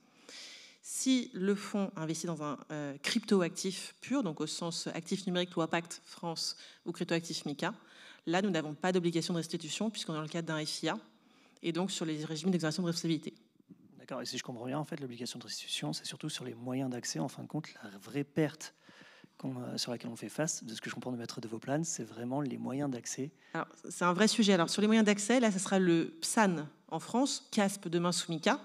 Si le fonds investit dans un crypto-actif pur, donc au sens actif numérique, loi Pacte France ou crypto-actif MICA, là, nous n'avons pas d'obligation de restitution puisqu'on est dans le cadre d'un FIA et donc sur les régimes d'exonération de responsabilité. D'accord, et si je comprends bien, en fait, l'obligation de restitution, c'est surtout sur les moyens d'accès, en fin de compte, la vraie perte sur laquelle on fait face, de ce que je comprends de Maître de Vauplannes, c'est vraiment les moyens d'accès. Alors, c'est un vrai sujet. Alors, sur les moyens d'accès, là, ce sera le PSAN en France, CASP demain sous MICA,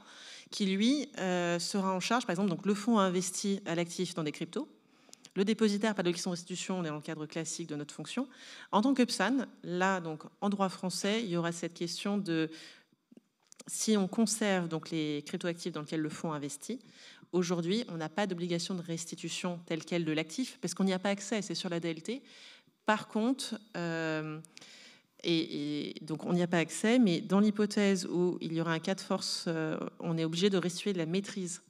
qui, lui, sera en charge, par exemple, donc, le fonds a investi à l'actif dans des cryptos. Le dépositaire, pas d'obligation de restitution, on est dans le cadre classique de notre fonction. En tant que PSAN, là, donc, en droit français, il y aura cette question de si on conserve donc, les cryptoactifs dans lesquels le fonds investit. Aujourd'hui, on n'a pas d'obligation de restitution telle quelle de l'actif parce qu'on n'y a pas accès, c'est sur la DLT. Par contre, donc on n'y a pas accès, mais dans l'hypothèse où il y aura un cas de force, on est obligé de restituer de la maîtrise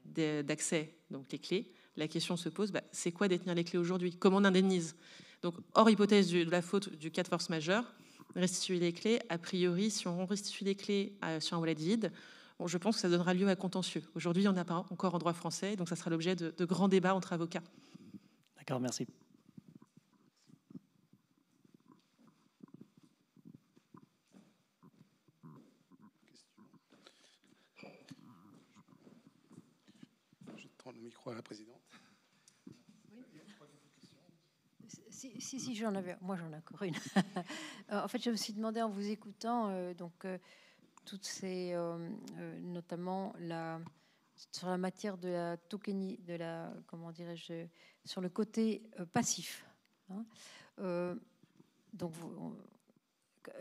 d'accès, donc les clés. La question se pose, c'est quoi détenir les clés aujourd'hui? Comment on indemnise? Donc, hors hypothèse de la faute du cas de force majeure, restituer les clés, a priori, si on restitue les clés sur un wallet vide, bon, je pense que ça donnera lieu à contentieux. Aujourd'hui, il n'y en a pas encore en droit français, donc ça sera l'objet de grands débats entre avocats. D'accord, merci. Je tends le micro à la présidente. Si, j'en avais. Moi, j'en ai encore une. En fait, je me suis demandé en vous écoutant, toutes ces, notamment sur la matière de la tokenie, comment dirais-je, sur le côté passif. Hein.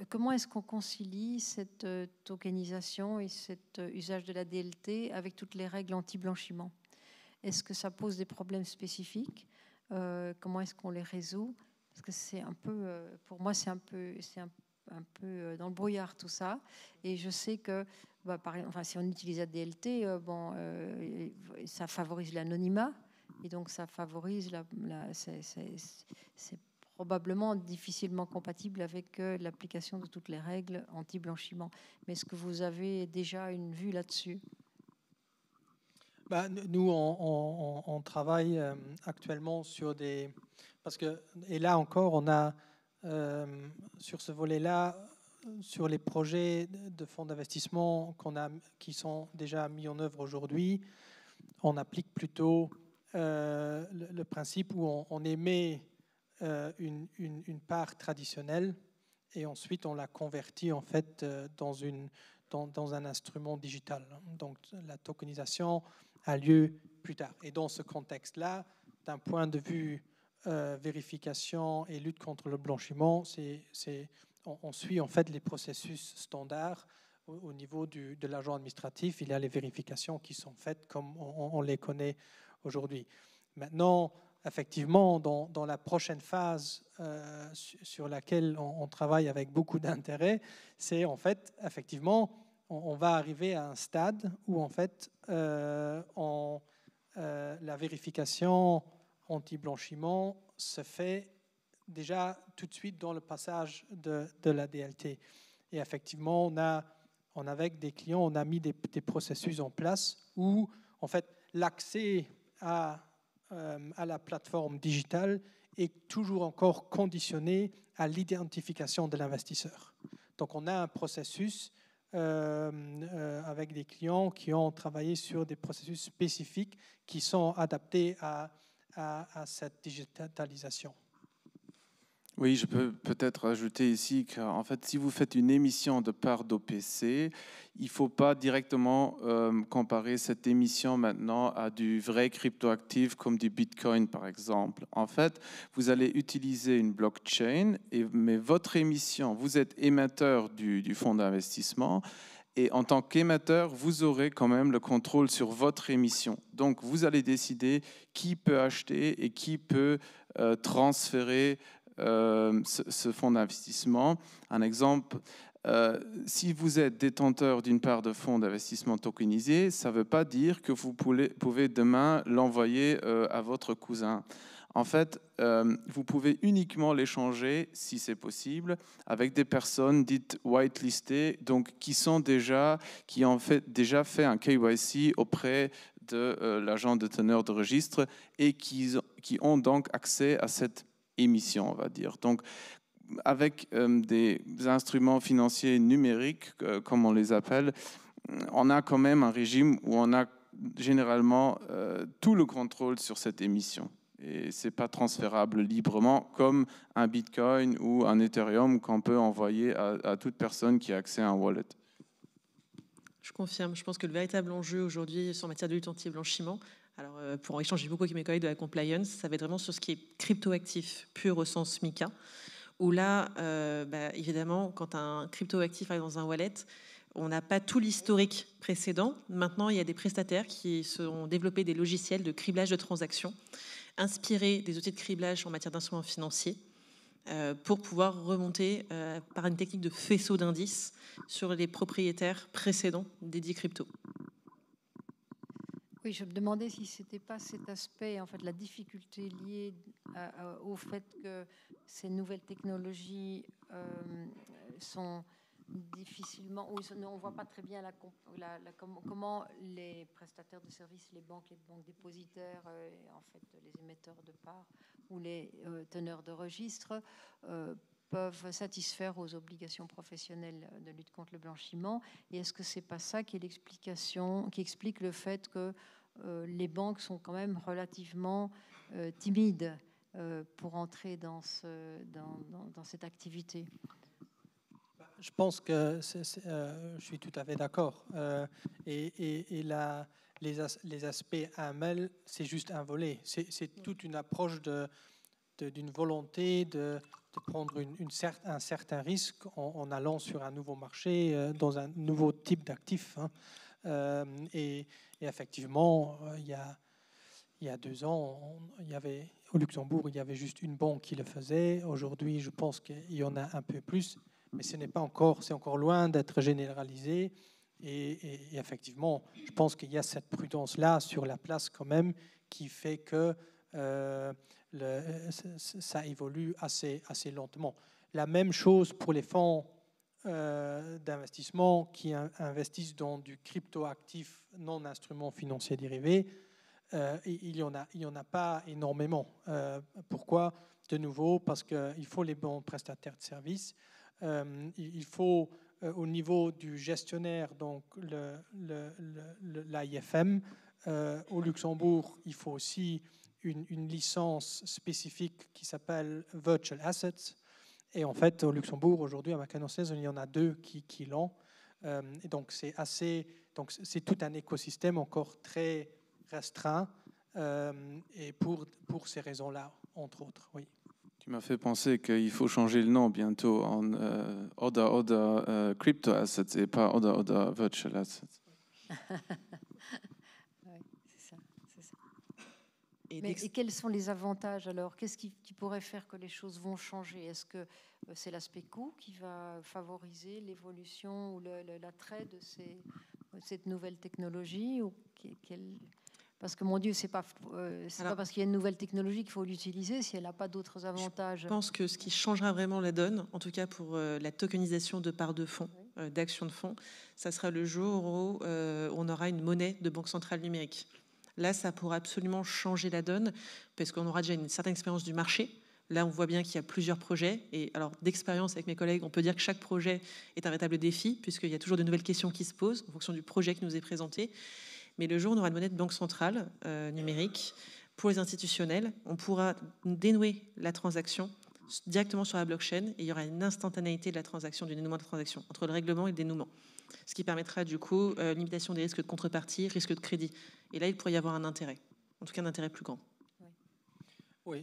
Comment est-ce qu'on concilie cette tokenisation et cet usage de la DLT avec toutes les règles anti-blanchiment? Est-ce que ça pose des problèmes spécifiques? Comment est-ce qu'on les résout? Parce que c'est un peu, pour moi, c'est un peu dans le brouillard tout ça. Et je sais que, si on utilise la DLT, ça favorise l'anonymat et donc ça favorise c'est probablement difficilement compatible avec l'application de toutes les règles anti-blanchiment. Mais est-ce que vous avez déjà une vue là-dessus? Nous, on travaille actuellement sur des... Parce que, et là encore, on a, sur ce volet-là, sur les projets de fonds d'investissement qui sont déjà mis en œuvre aujourd'hui, on applique plutôt le principe où on émet une part traditionnelle et ensuite on la convertit en fait dans un instrument digital. Donc la tokenisation a lieu plus tard. Et dans ce contexte-là, d'un point de vue vérification et lutte contre le blanchiment, on suit en fait les processus standards au niveau de l'agent administratif. Il y a les vérifications qui sont faites comme on les connaît aujourd'hui. Maintenant, effectivement, dans la prochaine phase sur laquelle on travaille avec beaucoup d'intérêt, c'est en fait, effectivement, on va arriver à un stade où en fait, la vérification anti-blanchiment se fait déjà tout de suite dans le passage de la DLT. Et effectivement, avec des clients, on a mis des processus en place où en fait, l'accès à la plateforme digitale est toujours encore conditionné à l'identification de l'investisseur. Donc on a un processus avec des clients qui ont travaillé sur des processus spécifiques qui sont adaptés à cette digitalisation. Oui, je peux peut-être ajouter ici qu'en fait, si vous faites une émission de part d'OPC, il ne faut pas directement comparer cette émission maintenant à du vrai cryptoactif comme du Bitcoin, par exemple. En fait, vous allez utiliser une blockchain, mais votre émission, vous êtes émetteur du fonds d'investissement, et en tant qu'émetteur, vous aurez quand même le contrôle sur votre émission. Donc, vous allez décider qui peut acheter et qui peut transférer ce fonds d'investissement. Un exemple, si vous êtes détenteur d'une part de fonds d'investissement tokenisé, ça ne veut pas dire que vous pouvez demain l'envoyer à votre cousin. En fait, vous pouvez uniquement l'échanger, si c'est possible, avec des personnes dites whitelistées, donc qui ont déjà fait un KYC auprès de l'agent déteneur de registre et qui ont donc accès à cette émission, on va dire. Donc, avec des instruments financiers numériques, comme on les appelle, on a quand même un régime où on a généralement tout le contrôle sur cette émission. et c'est pas transférable librement comme un Bitcoin ou un Ethereum qu'on peut envoyer à toute personne qui a accès à un wallet. Je confirme. Je pense que le véritable enjeu aujourd'hui en matière de lutte anti-blanchiment, alors pour en échanger beaucoup avec mes collègues de la compliance, ça va être vraiment sur ce qui est cryptoactif pur au sens MiCA, où là, évidemment, quand un cryptoactif arrive dans un wallet, on n'a pas tout l'historique précédent. Maintenant, il y a des prestataires qui ont développé des logiciels de criblage de transactions, inspirés des outils de criblage en matière d'instruments financiers, pour pouvoir remonter par une technique de faisceau d'indices sur les propriétaires précédents des dits cryptos. Oui, je me demandais si ce n'était pas cet aspect, en fait, la difficulté liée au fait que ces nouvelles technologies sont difficilement, on ne voit pas très bien comment les prestataires de services, les banques dépositaires, en fait, les émetteurs de parts ou les teneurs de registres peuvent satisfaire aux obligations professionnelles de lutte contre le blanchiment. Et est-ce que c'est pas ça qui est l'explication, qui explique le fait que les banques sont quand même relativement timides pour entrer dans cette activité? Je pense que je suis tout à fait d'accord. Et les aspects AML, c'est juste un volet. C'est toute une approche d'une volonté de prendre un certain risque en allant sur un nouveau marché, dans un nouveau type d'actif. Et effectivement, il y a 2 ans, au Luxembourg, il y avait juste une banque qui le faisait. Aujourd'hui, je pense qu'il y en a un peu plus, mais ce n'est pas encore, c'est encore loin d'être généralisé. Et effectivement, je pense qu'il y a cette prudence-là sur la place quand même qui fait que ça évolue assez lentement. La même chose pour les fonds d'investissement qui investissent dans du cryptoactif non instruments financiers dérivés. Il y en a pas énormément. Pourquoi? De nouveau, parce qu'il faut les bons prestataires de services. Il faut, au niveau du gestionnaire, donc l'AIFM, au Luxembourg, il faut aussi une licence spécifique qui s'appelle Virtual Assets. Et en fait, au Luxembourg, aujourd'hui, à ma connaissance, il y en a 2 qui l'ont. Et donc, c'est tout un écosystème encore très restreint, et pour ces raisons-là, entre autres, oui. Tu m'as fait penser qu'il faut changer le nom bientôt en Other Crypto Assets et pas Other Virtual Assets. Oui, c'est ça. Et quels sont les avantages alors? Qu'est-ce qui pourrait faire que les choses vont changer? Est-ce que c'est l'aspect coût qui va favoriser l'évolution ou l'attrait de cette nouvelle technologie ou Parce que, mon Dieu, c'est pas parce qu'il y a une nouvelle technologie qu'il faut l'utiliser si elle n'a pas d'autres avantages. Je pense que ce qui changera vraiment la donne, en tout cas pour la tokenisation de parts de fonds, d'actions de fonds, ça sera le jour où on aura une monnaie de banque centrale numérique. Là, ça pourra absolument changer la donne parce qu'on aura déjà une certaine expérience du marché. Là, on voit bien qu'il y a plusieurs projets. Et alors, d'expérience avec mes collègues, on peut dire que chaque projet est un véritable défi puisqu'il y a toujours de nouvelles questions qui se posent en fonction du projet qui nous est présenté. Mais le jour où on aura une monnaie de banque centrale numérique, pour les institutionnels, on pourra dénouer la transaction directement sur la blockchain et il y aura une instantanéité de la transaction, du dénouement de la transaction, entre le règlement et le dénouement. Ce qui permettra du coup limitation des risques de contrepartie, risques de crédit. Et là, il pourrait y avoir un intérêt, en tout cas un intérêt plus grand. Oui,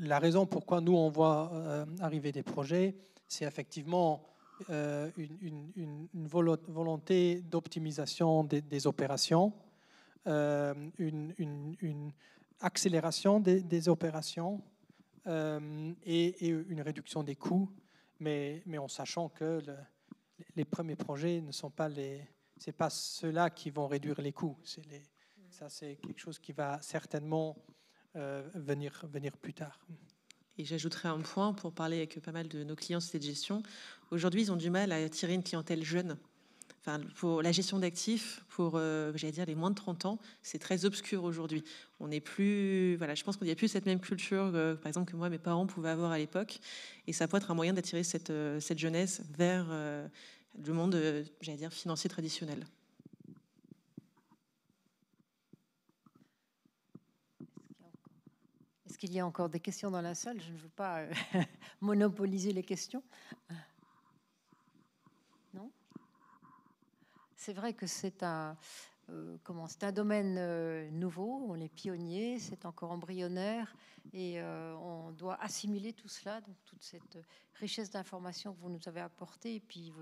la raison pourquoi nous, on voit arriver des projets, c'est effectivement une volonté d'optimisation des opérations, une accélération des opérations et une réduction des coûts, mais en sachant que les premiers projets ne sont pas c'est pas ceux-là qui vont réduire les coûts. Ça, c'est quelque chose qui va certainement venir plus tard. Et j'ajouterai un point pour parler avec pas mal de nos clients sociétés de gestion. Aujourd'hui, ils ont du mal à attirer une clientèle jeune. Enfin, pour la gestion d'actifs, pour j'allais dire les moins de 30 ans, c'est très obscur aujourd'hui. On n'est plus, voilà, je pense qu'il n'y a plus cette même culture, par exemple, que moi, mes parents pouvaient avoir à l'époque. Et ça peut être un moyen d'attirer cette jeunesse vers le monde, j'allais dire, financier traditionnel. Est-ce qu'il y a encore des questions dans la salle? Je ne veux pas monopoliser les questions. Non? C'est vrai que c'est un domaine nouveau, on est pionnier, c'est encore embryonnaire et on doit assimiler tout cela, donc toute cette richesse d'informations que vous nous avez apportée et puis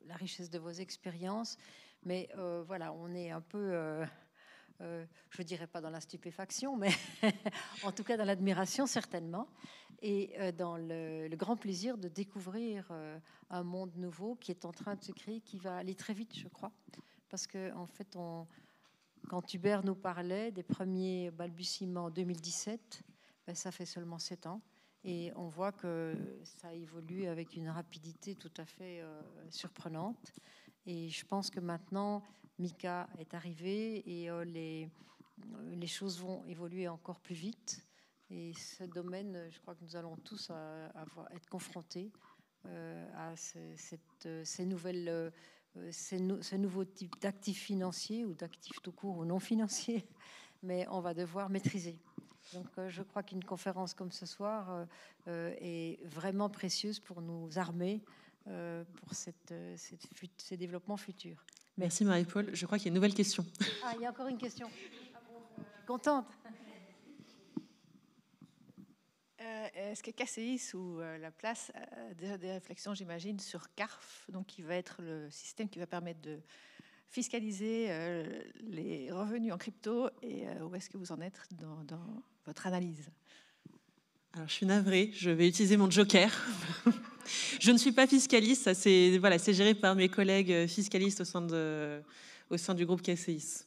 la richesse de vos expériences. Mais voilà, on est un peu, je ne dirais pas dans la stupéfaction, mais en tout cas dans l'admiration certainement, et dans le grand plaisir de découvrir un monde nouveau qui est en train de se créer, qui va aller très vite, je crois. Parce que en fait, quand Hubert nous parlait des premiers balbutiements en 2017, ben, ça fait seulement 7 ans. Et on voit que ça évolue avec une rapidité tout à fait surprenante. Et je pense que maintenant, MICA est arrivé et les choses vont évoluer encore plus vite. Et ce domaine, je crois que nous allons tous être confrontés à ces nouvelles... ce nouveau type d'actifs financiers ou d'actifs tout court ou non financiers, mais on va devoir maîtriser. Donc je crois qu'une conférence comme ce soir est vraiment précieuse pour nous armer pour ces développements futurs. Merci Marie-Paul. Je crois qu'il y a une nouvelle question. Ah, il y a encore une question. Contente. Est-ce que KCIS ou la place a déjà des réflexions, j'imagine, sur CARF, donc qui va être le système qui va permettre de fiscaliser les revenus en crypto, et où est-ce que vous en êtes dans votre analyse? Alors, je suis navrée, je vais utiliser mon joker. Je ne suis pas fiscaliste, ça c'est géré par mes collègues fiscalistes au sein du groupe KCIS.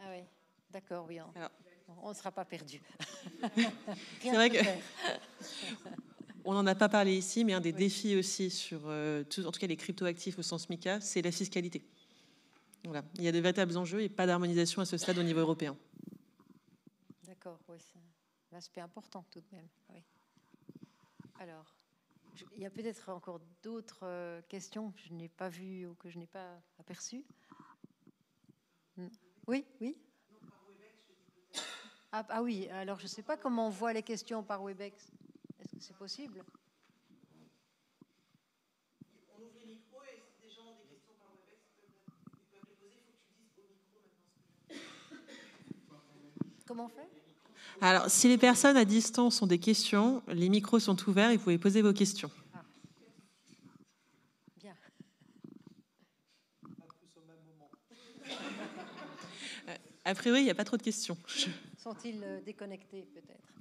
Ah oui, d'accord, oui. On ne sera pas perdu. C'est vrai que on n'en a pas parlé ici, mais un des défis aussi sur, en tout cas les cryptoactifs au sens MICA, c'est la fiscalité. Voilà. Il y a de véritables enjeux et pas d'harmonisation à ce stade au niveau européen. D'accord, oui, c'est un aspect important tout de même. Oui. Alors, il y a peut-être encore d'autres questions que je n'ai pas vues ou que je n'ai pas aperçues. Oui, oui. Ah oui, alors je ne sais pas comment on voit les questions par Webex. Est-ce que c'est possible? On ouvre les micros et si des gens ont des questions par Webex, ils peuvent les poser. Il faut que tu dises au micro maintenant. Comment on fait? Alors, si les personnes à distance ont des questions, les micros sont ouverts et vous pouvez poser vos questions. Ah. Bien. A priori, il n'y a pas trop de questions. Sont-ils déconnectés peut-être?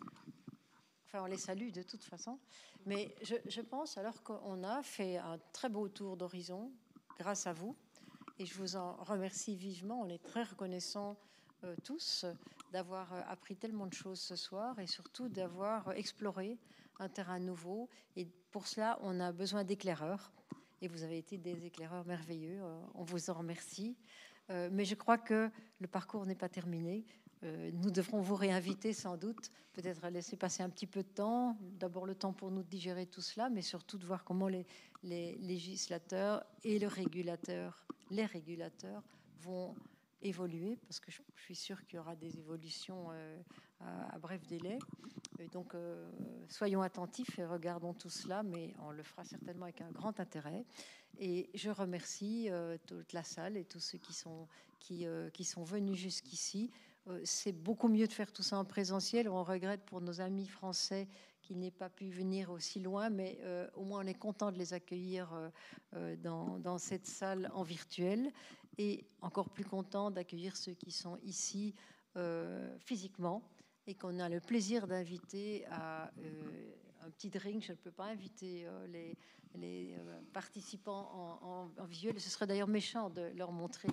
Enfin, on les salue de toute façon. Mais je pense alors qu'on a fait un très beau tour d'horizon grâce à vous. Et je vous en remercie vivement. On est très reconnaissants tous d'avoir appris tellement de choses ce soir et surtout d'avoir exploré un terrain nouveau. Et pour cela, on a besoin d'éclaireurs. Et vous avez été des éclaireurs merveilleux. On vous en remercie. Mais je crois que le parcours n'est pas terminé. Nous devrons vous réinviter sans doute, peut-être laisser passer un petit peu de temps, d'abord le temps pour nous de digérer tout cela, mais surtout de voir comment les législateurs et les régulateurs vont évoluer, parce que je suis sûre qu'il y aura des évolutions à bref délai. Et donc, soyons attentifs et regardons tout cela, mais on le fera certainement avec un grand intérêt. Et je remercie toute la salle et tous ceux qui sont venus jusqu'ici. C'est beaucoup mieux de faire tout ça en présentiel. On regrette pour nos amis français qui n'aient pas pu venir aussi loin, mais au moins on est content de les accueillir dans cette salle en virtuel, et encore plus content d'accueillir ceux qui sont ici physiquement et qu'on a le plaisir d'inviter à un petit drink. Je ne peux pas inviter les participants en visuel. Ce serait d'ailleurs méchant de leur montrer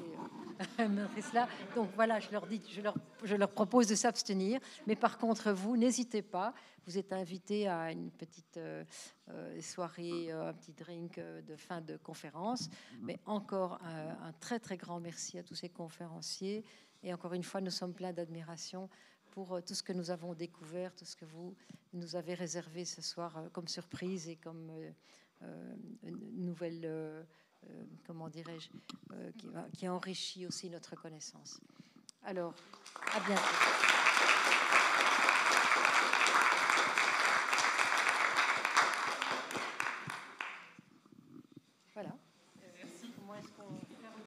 cela. Donc voilà, je leur propose de s'abstenir. Mais par contre, vous, n'hésitez pas. Vous êtes invités à une petite soirée, un petit drink de fin de conférence. Mais encore un très, très grand merci à tous ces conférenciers. Et encore une fois, nous sommes pleins d'admiration pour tout ce que nous avons découvert, tout ce que vous nous avez réservé ce soir comme surprise et comme nouvelle comment dirais-je, qui enrichit aussi notre connaissance. Alors, à bientôt.